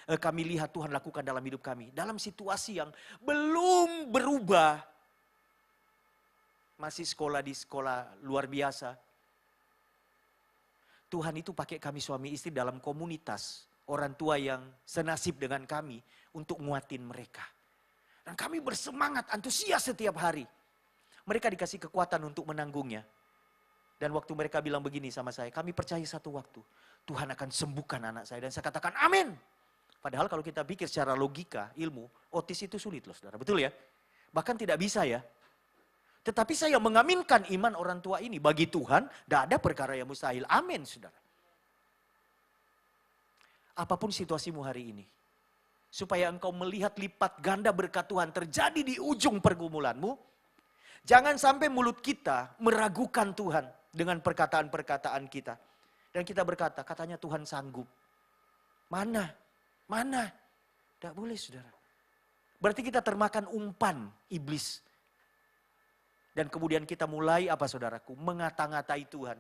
kami lihat Tuhan lakukan dalam hidup kami. Dalam situasi yang belum berubah. Masih sekolah di sekolah luar biasa. Tuhan itu pakai kami suami istri dalam komunitas. Orang tua yang senasib dengan kami untuk nguatin mereka. Dan kami bersemangat, antusias setiap hari. Mereka dikasih kekuatan untuk menanggungnya. Dan waktu mereka bilang begini sama saya, kami percaya satu waktu Tuhan akan sembuhkan anak saya. Dan saya katakan amin. Padahal kalau kita pikir secara logika, ilmu, otis itu sulit loh saudara. Betul ya? Bahkan tidak bisa ya. Tetapi saya mengaminkan iman orang tua ini. Bagi Tuhan, tidak ada perkara yang mustahil. Amin saudara. Apapun situasimu hari ini. Supaya engkau melihat lipat ganda berkat Tuhan terjadi di ujung pergumulanmu. Jangan sampai mulut kita meragukan Tuhan dengan perkataan-perkataan kita. Dan kita berkata, katanya Tuhan sanggup. Mana? Mana? Tidak boleh saudara. Berarti kita termakan umpan iblis. Dan kemudian kita mulai apa saudaraku? Mengata-ngatai Tuhan.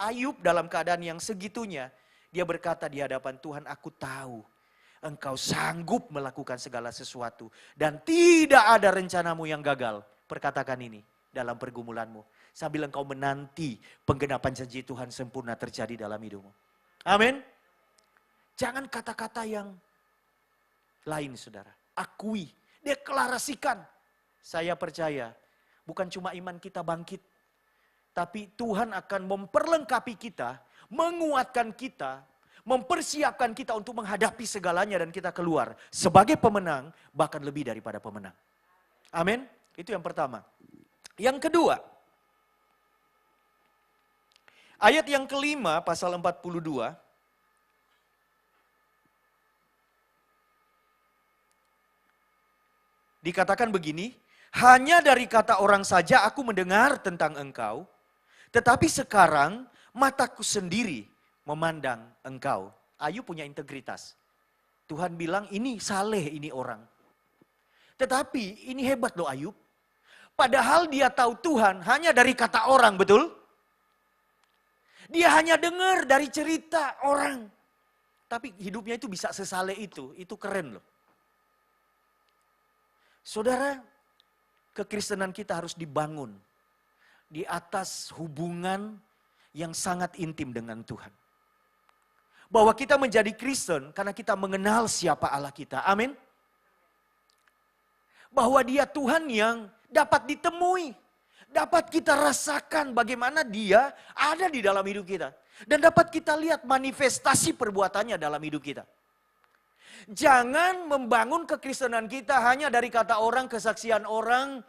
Ayub dalam keadaan yang segitunya. Dia berkata di hadapan Tuhan, aku tahu. Engkau sanggup melakukan segala sesuatu. Dan tidak ada rencanamu yang gagal. Perkatakan ini dalam pergumulanmu. Sambil engkau menanti penggenapan janji Tuhan sempurna terjadi dalam hidupmu. Amin. Jangan kata-kata yang lain saudara. Akui, deklarasikan. Saya percaya bukan cuma iman kita bangkit. Tapi Tuhan akan memperlengkapi kita, menguatkan kita, mempersiapkan kita untuk menghadapi segalanya dan kita keluar sebagai pemenang, bahkan lebih daripada pemenang. Amin. Itu yang pertama. Yang kedua, ayat yang kelima pasal 42. Dikatakan begini, hanya dari kata orang saja aku mendengar tentang engkau, tetapi sekarang mataku sendiri memandang engkau. Ayub punya integritas. Tuhan bilang ini saleh ini orang. Tetapi ini hebat loh Ayub. Padahal dia tahu Tuhan hanya dari kata orang, betul? Dia hanya dengar dari cerita orang. Tapi hidupnya itu bisa sesaleh itu keren loh. Saudara, kekristenan kita harus dibangun di atas hubungan yang sangat intim dengan Tuhan. Bahwa kita menjadi Kristen karena kita mengenal siapa Allah kita. Amin. Bahwa dia Tuhan yang dapat ditemui. Dapat kita rasakan bagaimana dia ada di dalam hidup kita. Dan dapat kita lihat manifestasi perbuatannya dalam hidup kita. Jangan membangun kekristenan kita hanya dari kata orang, kesaksian orang,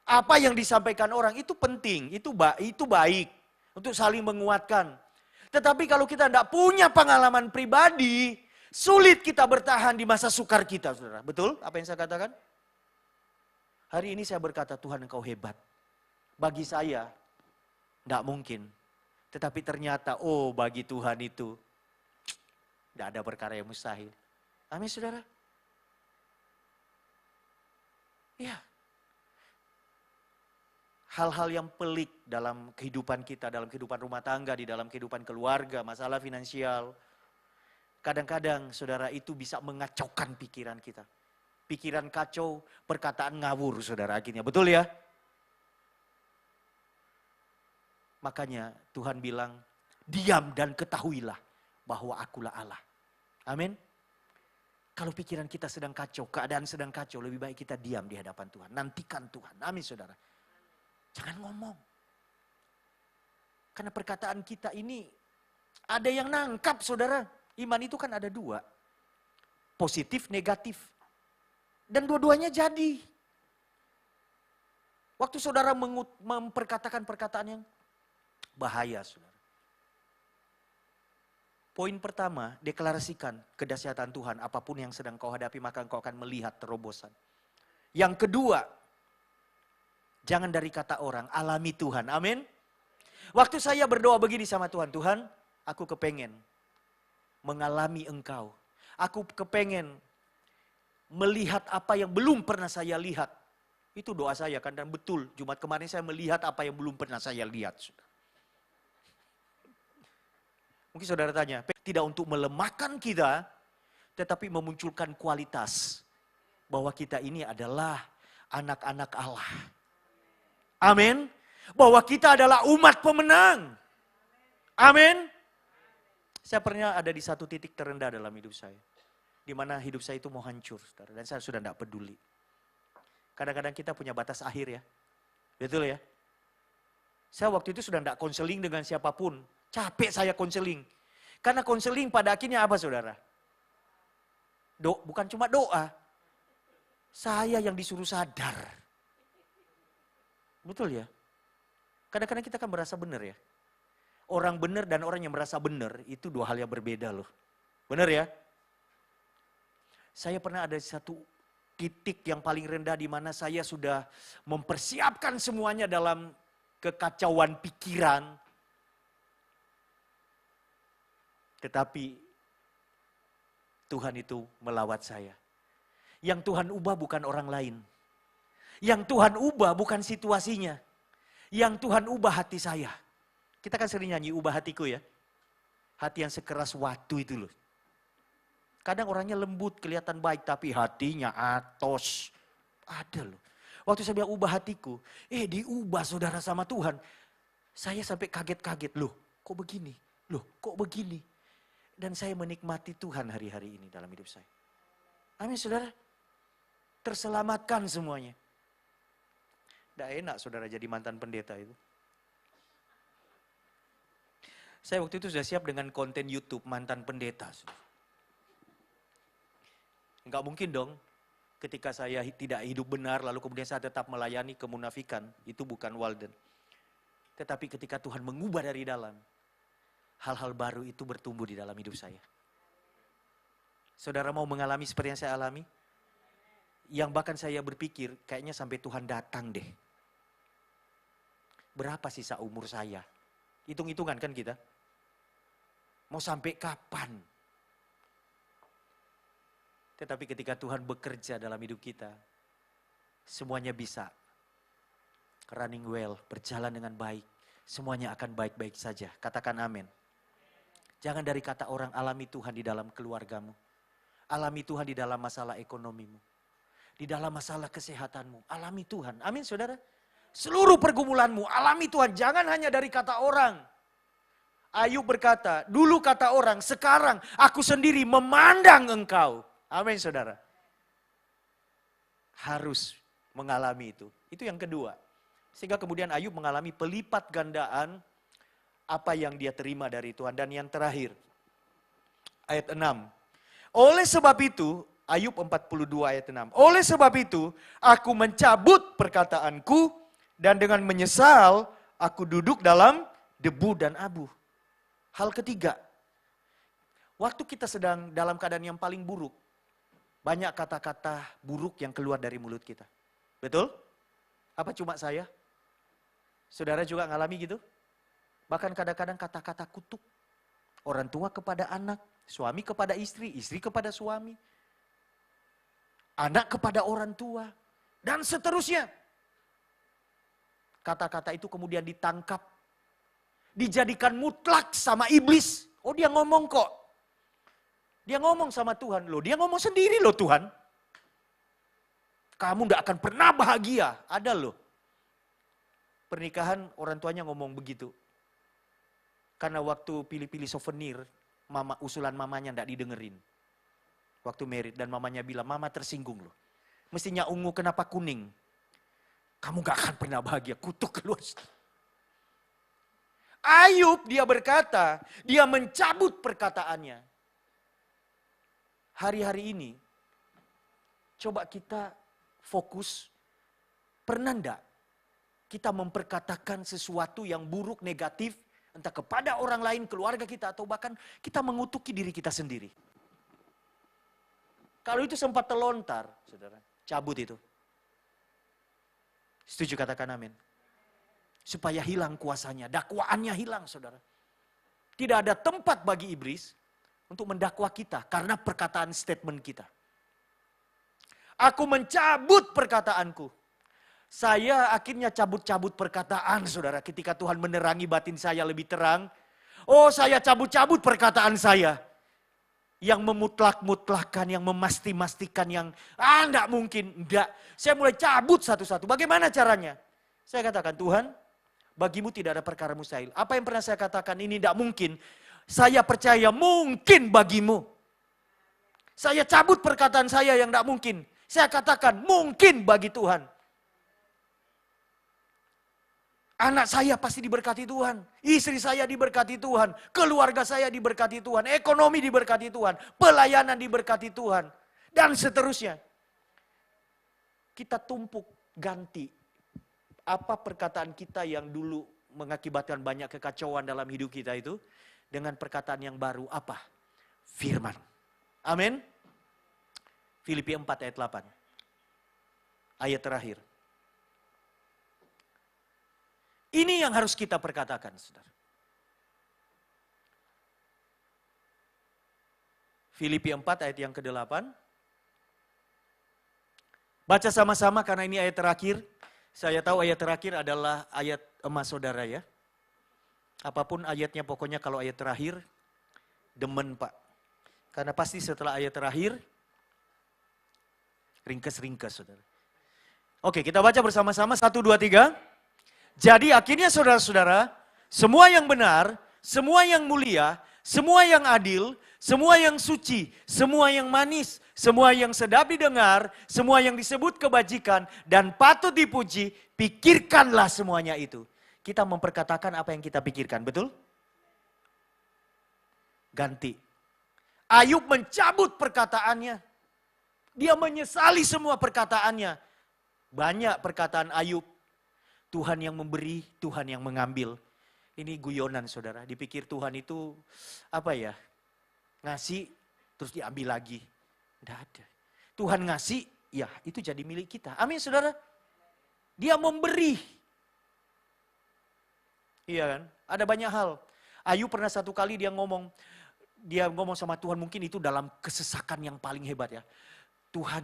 apa yang disampaikan orang. Itu penting, itu baik untuk saling menguatkan. Tetapi kalau kita tidak punya pengalaman pribadi, sulit kita bertahan di masa sukar kita, saudara. Betul apa yang saya katakan? Hari ini saya berkata, Tuhan Engkau hebat. Bagi saya, tidak mungkin. Tetapi ternyata, bagi Tuhan itu, tidak ada perkara yang mustahil. Amin, saudara? Ya. Hal-hal yang pelik dalam kehidupan kita, dalam kehidupan rumah tangga, di dalam kehidupan keluarga, masalah finansial. Kadang-kadang saudara itu bisa mengacaukan pikiran kita. Pikiran kacau, perkataan ngawur saudara akhirnya. Betul ya? Makanya Tuhan bilang, diam dan ketahuilah bahwa akulah Allah. Amin. Kalau pikiran kita sedang kacau, keadaan sedang kacau, lebih baik kita diam di hadapan Tuhan. Nantikan Tuhan. Amin saudara. Jangan ngomong. Karena perkataan kita ini ada yang nangkap saudara. Iman itu kan ada dua. Positif, negatif. Dan dua-duanya jadi. Waktu saudara memperkatakan perkataan yang bahaya saudara. Poin pertama, deklarasikan kedahsyatan Tuhan. Apapun yang sedang kau hadapi maka kau akan melihat terobosan. Yang kedua, jangan dari kata orang, alami Tuhan. Amin. Waktu saya berdoa begini sama Tuhan, Tuhan, aku kepengen mengalami Engkau. Aku kepengen melihat apa yang belum pernah saya lihat. Itu doa saya kan, dan betul. Jumat kemarin saya melihat apa yang belum pernah saya lihat. Mungkin saudara tanya, tidak untuk melemahkan kita, tetapi memunculkan kualitas. Bahwa kita ini adalah anak-anak Allah. Amin. Bahwa kita adalah umat pemenang. Amin. Saya pernah ada di satu titik terendah dalam hidup saya. Di mana hidup saya itu mau hancur. Saudara. Dan saya sudah tidak peduli. Kadang-kadang kita punya batas akhir ya. Betul ya. Saya waktu itu sudah tidak konseling dengan siapapun. Capek saya konseling. Karena konseling pada akhirnya apa saudara? Bukan cuma doa. Saya yang disuruh sadar. Betul ya? Kadang-kadang kita kan merasa benar ya. Orang benar dan orang yang merasa benar itu dua hal yang berbeda loh. Benar ya? Saya pernah ada satu titik yang paling rendah di mana saya sudah mempersiapkan semuanya dalam kekacauan pikiran. Tetapi Tuhan itu melawat saya. Yang Tuhan ubah bukan orang lain. Yang Tuhan ubah bukan situasinya. Yang Tuhan ubah hati saya. Kita kan sering nyanyi ubah hatiku ya. Hati yang sekeras watu itu loh. Kadang orangnya lembut, kelihatan baik, tapi hatinya atos. Ada loh. Waktu saya bilang ubah hatiku, diubah saudara sama Tuhan. Saya sampai kaget-kaget, loh kok begini? Loh kok begini? Dan saya menikmati Tuhan hari-hari ini dalam hidup saya. Amin saudara. Terselamatkan semuanya. Tidak enak saudara jadi mantan pendeta itu. Saya waktu itu sudah siap dengan konten YouTube mantan pendeta. Enggak mungkin dong ketika saya tidak hidup benar lalu kemudian saya tetap melayani kemunafikan. Itu bukan Walden. Tetapi ketika Tuhan mengubah dari dalam, hal-hal baru itu bertumbuh di dalam hidup saya. Saudara mau mengalami seperti yang saya alami? Yang bahkan saya berpikir kayaknya sampai Tuhan datang deh. Berapa sisa umur saya? Hitung-hitungan kan kita. Mau sampai kapan Tetapi ketika Tuhan bekerja dalam hidup kita, semuanya bisa. Running well, berjalan dengan baik. Semuanya akan baik-baik saja. Katakan amin. Jangan dari kata orang, alami Tuhan di dalam keluargamu. Alami Tuhan di dalam masalah ekonomimu. Di dalam masalah kesehatanmu. Alami Tuhan. Amin saudara. Seluruh pergumulanmu, alami Tuhan. Jangan hanya dari kata orang. Ayub berkata, dulu kata orang, sekarang aku sendiri memandang engkau. Amin saudara. Harus mengalami itu. Itu yang kedua. Sehingga kemudian Ayub mengalami pelipat gandaan apa yang dia terima dari Tuhan. Dan yang terakhir, ayat 6. Oleh sebab itu, Ayub 42 ayat 6. Oleh sebab itu, aku mencabut perkataanku dan dengan menyesal, aku duduk dalam debu dan abu. Hal ketiga, waktu kita sedang dalam keadaan yang paling buruk, banyak kata-kata buruk yang keluar dari mulut kita. Betul? Apa cuma saya? Saudara juga ngalami gitu? Bahkan kadang-kadang kata-kata kutuk. Orang tua kepada anak, suami kepada istri, istri kepada suami. Anak kepada orang tua, dan seterusnya. Kata-kata itu kemudian ditangkap. Dijadikan mutlak sama iblis. Oh dia ngomong kok. Dia ngomong sama Tuhan. Loh dia ngomong sendiri loh Tuhan. Kamu gak akan pernah bahagia. Ada loh. Pernikahan orang tuanya ngomong begitu. Karena waktu pilih-pilih souvenir, usulan mamanya gak didengerin. Waktu merit dan mamanya bilang, mama tersinggung loh. Mestinya ungu kenapa kuning? Kamu gak akan pernah bahagia, kutuk keluar. Ayub dia berkata, dia mencabut perkataannya. Hari-hari ini, coba kita fokus, pernah enggak kita memperkatakan sesuatu yang buruk, negatif, entah kepada orang lain, keluarga kita, atau bahkan kita mengutuki diri kita sendiri. Kalau itu sempat terlontar, saudara, cabut itu. Setuju katakan amin. Supaya hilang kuasanya, dakwaannya hilang saudara. Tidak ada tempat bagi iblis untuk mendakwa kita karena perkataan statement kita. Aku mencabut perkataanku. Saya akhirnya cabut-cabut perkataan saudara ketika Tuhan menerangi batin saya lebih terang. Oh saya cabut-cabut perkataan saya. Yang memutlak-mutlakkan, yang memasti-mastikan, yang enggak mungkin, enggak. Saya mulai cabut satu-satu. Bagaimana caranya? Saya katakan, Tuhan, bagimu tidak ada perkara mustahil. Apa yang pernah saya katakan ini enggak mungkin. Saya percaya mungkin bagimu. Saya cabut perkataan saya yang enggak mungkin. Saya katakan mungkin bagi Tuhan. Anak saya pasti diberkati Tuhan. Istri saya diberkati Tuhan. Keluarga saya diberkati Tuhan. Ekonomi diberkati Tuhan. Pelayanan diberkati Tuhan. Dan seterusnya. Kita tumpuk ganti. Apa perkataan kita yang dulu mengakibatkan banyak kekacauan dalam hidup kita itu. Dengan perkataan yang baru. Apa? Firman. Amin. Filipi 4 ayat 8. Ayat terakhir. Ini yang harus kita perkatakan, saudara. Filipi 4 ayat yang ke-8. Baca sama-sama karena ini ayat terakhir. Saya tahu ayat terakhir adalah ayat emas saudara ya. Apapun ayatnya pokoknya kalau ayat terakhir, demen Pak. Karena pasti setelah ayat terakhir, ringkes-ringkes saudara. Oke kita baca bersama-sama, 1, 2, 3. Jadi akhirnya saudara-saudara, semua yang benar, semua yang mulia, semua yang adil, semua yang suci, semua yang manis, semua yang sedap didengar, semua yang disebut kebajikan dan patut dipuji, pikirkanlah semuanya itu. Kita memperkatakan apa yang kita pikirkan, betul? Ganti. Ayub mencabut perkataannya. Dia menyesali semua perkataannya. Banyak perkataan Ayub. Tuhan yang memberi, Tuhan yang mengambil. Ini guyonan saudara, dipikir Tuhan itu apa ya? Ngasih terus diambil lagi. Tidak ada. Tuhan ngasih, ya itu jadi milik kita. Amin saudara. Dia memberi. Iya kan? Ada banyak hal. Ayub pernah satu kali dia ngomong, dia ngomong sama Tuhan, mungkin itu dalam kesesakan yang paling hebat ya. Tuhan,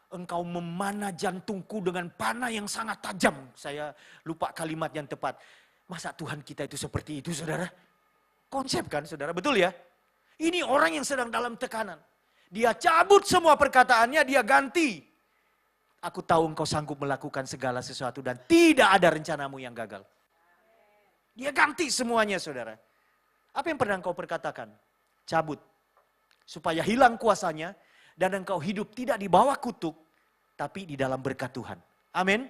Engkau memana jantungku dengan panah yang sangat tajam. Saya lupa kalimat yang tepat. Masa Tuhan kita itu seperti itu, saudara? Konsep kan, saudara? Betul ya? Ini orang yang sedang dalam tekanan. Dia cabut semua perkataannya, dia ganti. Aku tahu engkau sanggup melakukan segala sesuatu dan tidak ada rencanamu yang gagal. Dia ganti semuanya, saudara. Apa yang pernah engkau perkatakan? Cabut. Supaya hilang kuasanya dan engkau hidup tidak di bawah kutuk, tapi di dalam berkat Tuhan. Amin.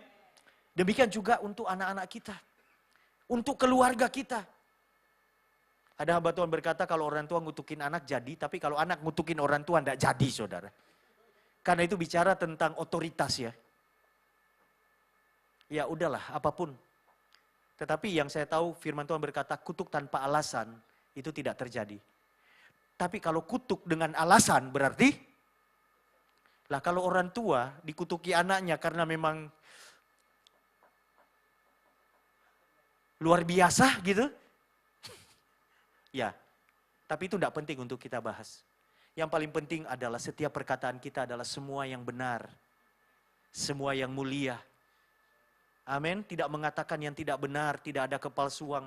Demikian juga untuk anak-anak kita. Untuk keluarga kita. Ada hamba Tuhan berkata kalau orang tua ngutukin anak jadi, tapi kalau anak ngutukin orang tua enggak jadi, saudara. Karena itu bicara tentang otoritas ya. Ya udahlah, apapun. Tetapi yang saya tahu firman Tuhan berkata kutuk tanpa alasan itu tidak terjadi. Tapi kalau kutuk dengan alasan berarti, lah kalau orang tua dikutuki anaknya karena memang luar biasa gitu. Ya, tapi itu tidak penting untuk kita bahas. Yang paling penting adalah setiap perkataan kita adalah semua yang benar. Semua yang mulia. Amin, tidak mengatakan yang tidak benar, tidak ada kepalsuan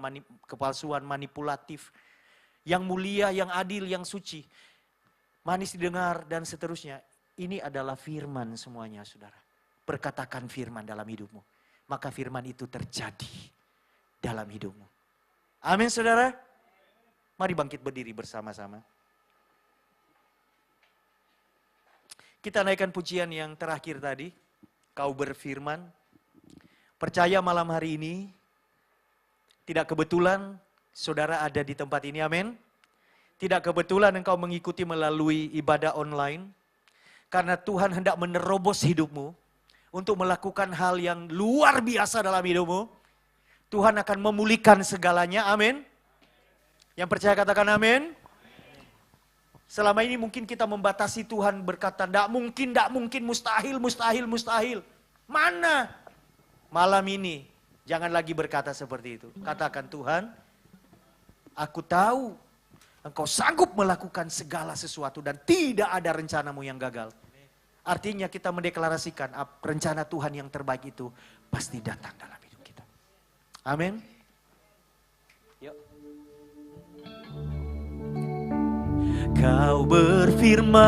manipulatif. Yang mulia, yang adil, yang suci. Manis didengar dan seterusnya. Ini adalah firman semuanya, saudara. Perkatakan firman dalam hidupmu. Maka firman itu terjadi dalam hidupmu. Amin, saudara. Mari bangkit berdiri bersama-sama. Kita naikkan pujian yang terakhir tadi. Kau berfirman. Percaya malam hari ini, tidak kebetulan saudara ada di tempat ini, amin. Tidak kebetulan engkau mengikuti melalui ibadah online. Karena Tuhan hendak menerobos hidupmu untuk melakukan hal yang luar biasa dalam hidupmu. Tuhan akan memulihkan segalanya, amin. Yang percaya katakan amin. Selama ini mungkin kita membatasi Tuhan berkata, tidak mungkin, mustahil. Mana? Malam ini, jangan lagi berkata seperti itu. Katakan Tuhan, aku tahu engkau sanggup melakukan segala sesuatu dan tidak ada rencanamu yang gagal. Artinya kita mendeklarasikan rencana Tuhan yang terbaik itu pasti datang dalam hidup kita. Amin. Yuk. Kau berfirman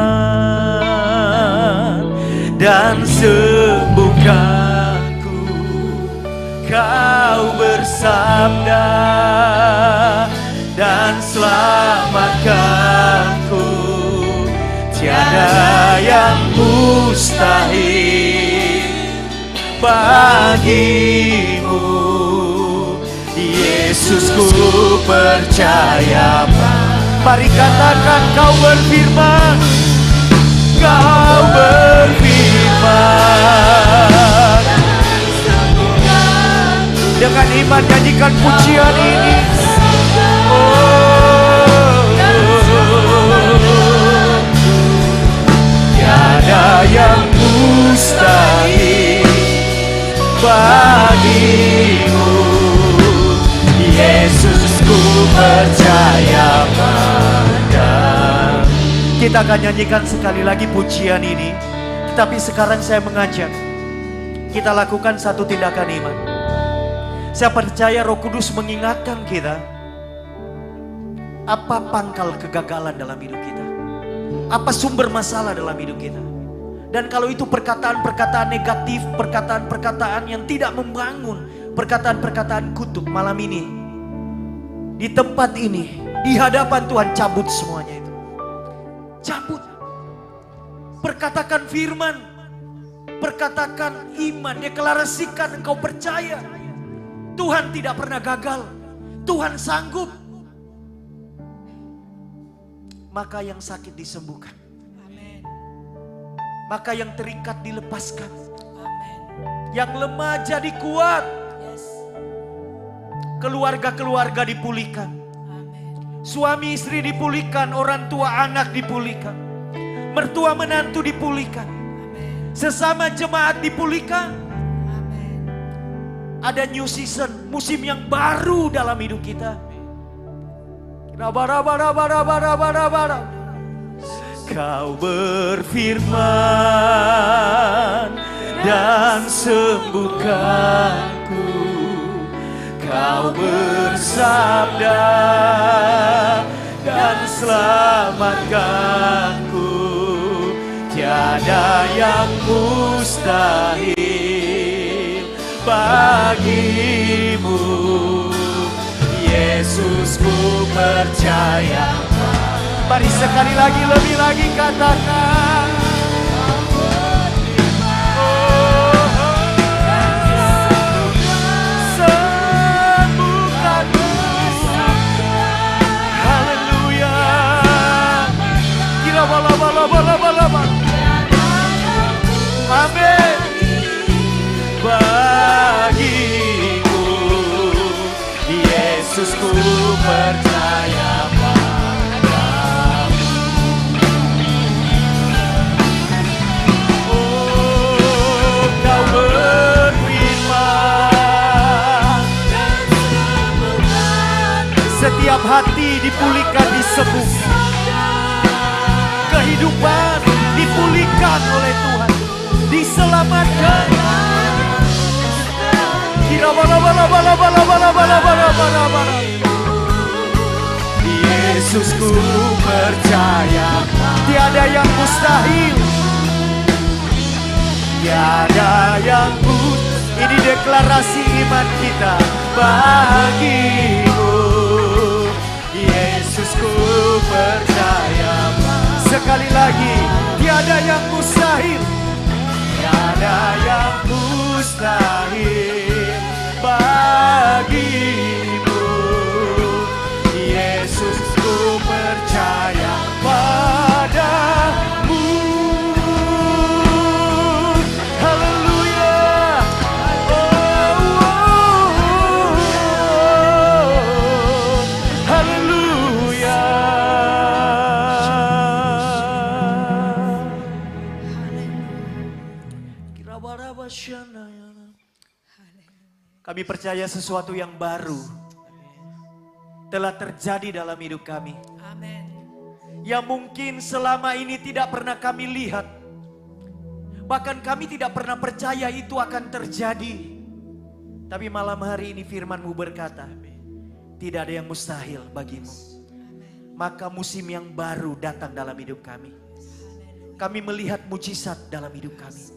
dan sembuhkanku. Kau bersabda dan selamatkanku. Tiada yang mustahil bagimu. Yesus, ku percaya. Mari katakan kau berfirman. Kau berfirman. Dengan iman nyanyikan pujian ini. Tiada yang mustahil bagimu. Yesus, ku percaya padamu. Kita akan nyanyikan sekali lagi pujian ini. Tapi sekarang saya mengajak kita lakukan satu tindakan iman. Saya percaya Roh Kudus mengingatkan kita. Apa pangkal kegagalan dalam hidup kita? Apa sumber masalah dalam hidup kita? Dan kalau itu perkataan-perkataan negatif, perkataan-perkataan yang tidak membangun, perkataan-perkataan kutuk, malam ini, di tempat ini, di hadapan Tuhan, cabut semuanya itu. Cabut. Perkatakan firman, perkatakan iman, deklarasikan engkau percaya. Tuhan tidak pernah gagal, Tuhan sanggup. Maka yang sakit disembuhkan. Amen. Maka yang terikat dilepaskan. Amen. Yang lemah jadi kuat. Yes. Keluarga-keluarga dipulihkan. Amen. Suami istri dipulihkan, orang tua anak dipulihkan. Mertua menantu dipulihkan. Amen. Sesama jemaat dipulihkan. Amen. Ada new season, musim yang baru dalam hidup kita. Kau berfirman dan sembuhkanku. Kau bersabda dan selamatkanku. Tiada yang mustahil bagimu. Yesus, ku percaya. Mari sekali lagi, lebih lagi katakan. Sembuhkanku. Haleluya. Kira bala. Amin. Bagimu, Yesus, ku percaya padamu. Oh, kau berfirman, setiap hati dipulihkan, disembuhkan. Kehidupan dipulihkan oleh Tuhan, diselamatkan. Yesus, ku percaya tiada yang mustahil. Tiada yang mustahil. Ini deklarasi iman kita bagimu. Yesus, ku percaya. Sekali lagi, tiada yang mustahil. Tiada yang mustahil bagimu. Yesus, ku percaya padamu. Haleluya. Haleluya. Kami percaya sesuatu yang baru telah terjadi dalam hidup kami. Amin. Yang mungkin selama ini tidak pernah kami lihat. Bahkan kami tidak pernah percaya itu akan terjadi. Tapi malam hari ini firman-Mu berkata, tidak ada yang mustahil bagimu. Maka musim yang baru datang dalam hidup kami. Kami melihat mujizat dalam hidup kami.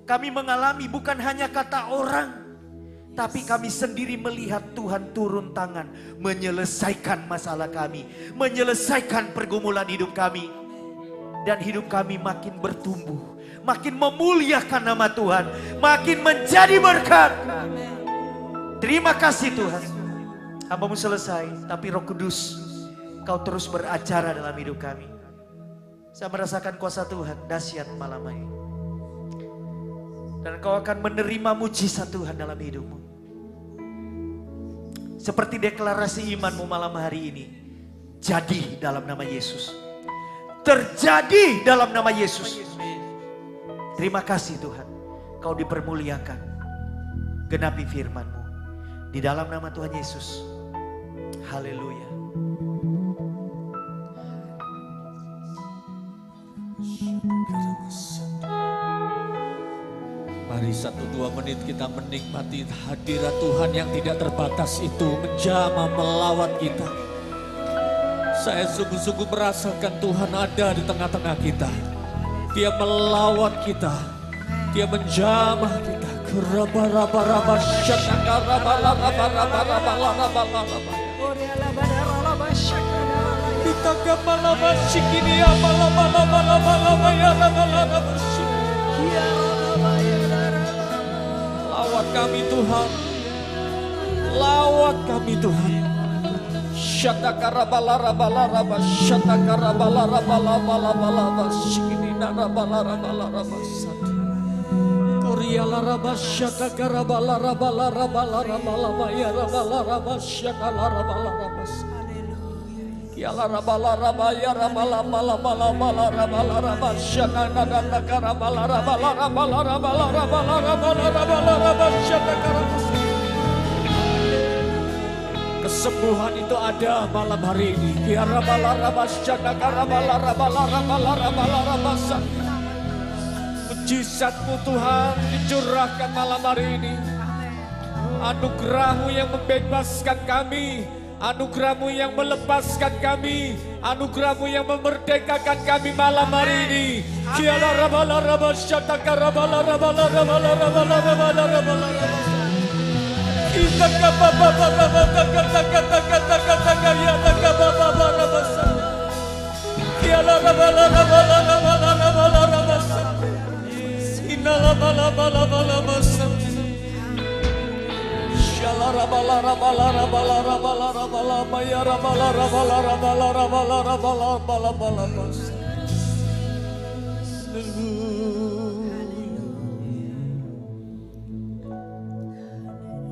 Kami mengalami bukan hanya kata orang, tapi kami sendiri melihat Tuhan turun tangan menyelesaikan masalah kami, menyelesaikan pergumulan hidup kami. Dan hidup kami makin bertumbuh, makin memuliakan nama Tuhan, makin menjadi berkat. Terima kasih Tuhan. Hamba-Mu selesai, tapi Roh Kudus, Kau terus beracara dalam hidup kami. Saya merasakan kuasa Tuhan dahsyat malam ini. Dan Kau akan menerima mujizat Tuhan dalam hidupmu. Seperti deklarasi iman-Mu malam hari ini. Jadi dalam nama Yesus. Terjadi dalam nama Yesus. Terima kasih Tuhan. Kau dipermuliakan. Genapi firman-Mu. Di dalam nama Tuhan Yesus. Haleluya. Mari 1-2 menit kita menikmati hadirat Tuhan yang tidak terbatas itu menjamah melawat kita. Saya sungguh-sungguh merasakan Tuhan ada di tengah-tengah kita. Dia melawat kita. Dia menjamah kita. Keraba-raba-raba syatakaraba-raba-raba-raba-raba-raba-raba. Kita gamalaba sikini amalaba-laba-laba-laba ya raba-laba sikini. Lawat kami Tuhan. Lawat kami Tuhan. Syatakaraba-laba-laba-laba syatakaraba-laba-laba-laba sikini naraba-laba-laba-laba satu. Korea-laraba syatakaraba-laba-laba-laba ya raba-laba syatakaraba-laba satu. Ya la raba la raba ya raba la raba la raba la raba syakana dan karaba la raba la raba la raba la raba la raba la raba la raba syakana. kesembuhan itu ada malam hari ini. Mujizat-Mu Tuhan dicurahkan malam hari ini. Anugerah-Mu yang membebaskan kami, anugerah-Mu yang melepaskan kami, anugerah-Mu yang memerdekakan kami malam hari ini.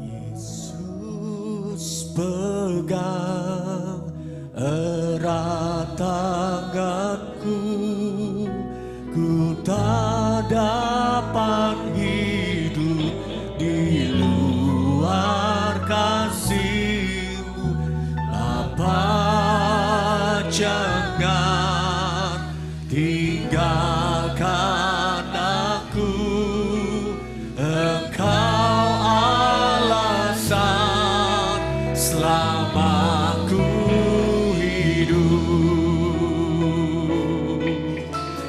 Yesus pegang erat tanganku, ku tak dapat hidup di luar kasih-Mu. Bapa, jangan tinggalkan aku, Engkau alasan selama ku hidup.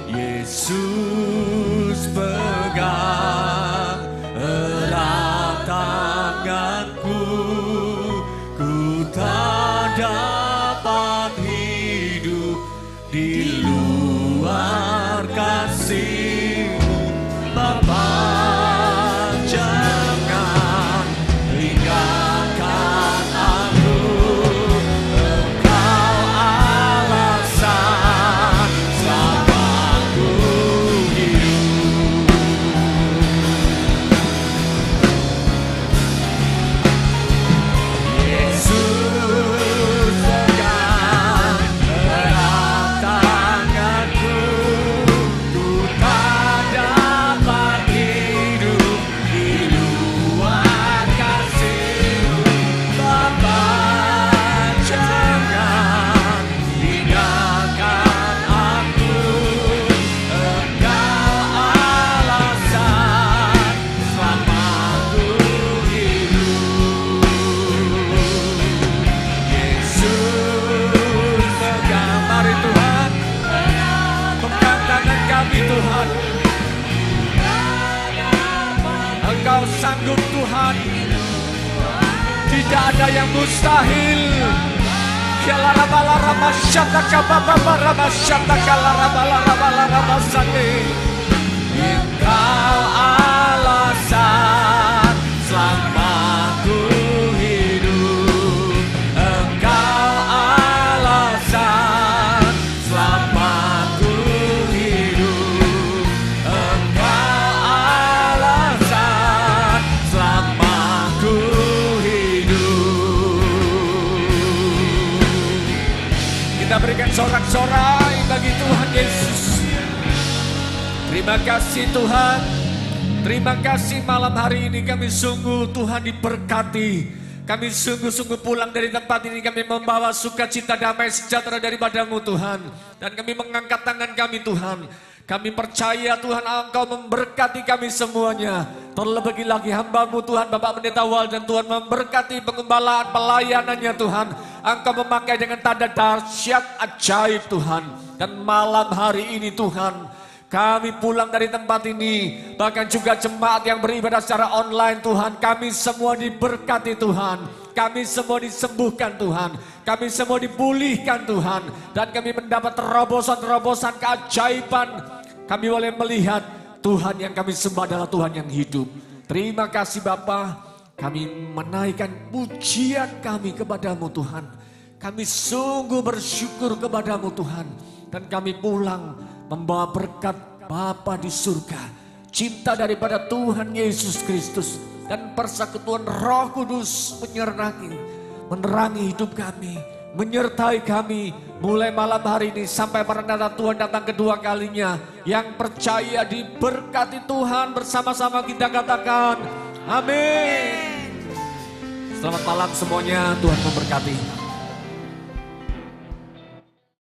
Yesus pegang erat tanganku, ku tak dapat hidup di luar kasih-Mu. Bapa, jangan tinggalkan aku, Engkau alasan selama ku hidup. Yesus pegang erat tanganku, ku tak dapat hidup di luar kasih-Mu. Bapa, jangan tinggalkan aku, Engkau alasan selama ku hidup. Yesus pegang, mari Tuhan, pegang tangan kami Tuhan. Engkau sanggup Tuhan, tidak ada yang mustahil. Engkau alasan selama ku hidup, Engkau alasan selama ku hidup, Engkau alasan selama ku hidup. Kita berikan sorak-sorai bagi Tuhan Yesus. Terima kasih Tuhan. Terima kasih malam hari ini kami sungguh Tuhan diberkati. Kami sungguh-sungguh pulang dari tempat ini, kami membawa sukacita, damai, sejahtera daripada-Mu Tuhan. Dan kami mengangkat tangan kami Tuhan. Kami percaya Tuhan Engkau memberkati kami semuanya. Terlebih lagi hamba-Mu Tuhan, Bapak Pendeta Wal, dan Tuhan memberkati pengembalaan pelayanannya Tuhan. Engkau memakai dengan tanda dahsyat ajaib Tuhan. Dan malam hari ini Tuhan, kami pulang dari tempat ini, bahkan juga jemaat yang beribadah secara online Tuhan, kami semua diberkati Tuhan, kami semua disembuhkan Tuhan, kami semua dipulihkan Tuhan, dan kami mendapat terobosan-terobosan keajaiban. Kami boleh melihat Tuhan yang kami sembah adalah Tuhan yang hidup. Terima kasih Bapa, kami menaikkan pujian kami kepadamu Tuhan. Kami sungguh bersyukur kepadamu Tuhan, dan kami pulang membawa berkat Bapa di surga, cinta daripada Tuhan Yesus Kristus, dan persekutuan Roh Kudus menerangi hidup kami, menyertai kami mulai malam hari ini sampai pada Tuhan datang kedua kalinya. Yang percaya diberkati Tuhan, bersama-sama kita katakan amin. Selamat malam semuanya, Tuhan memberkati.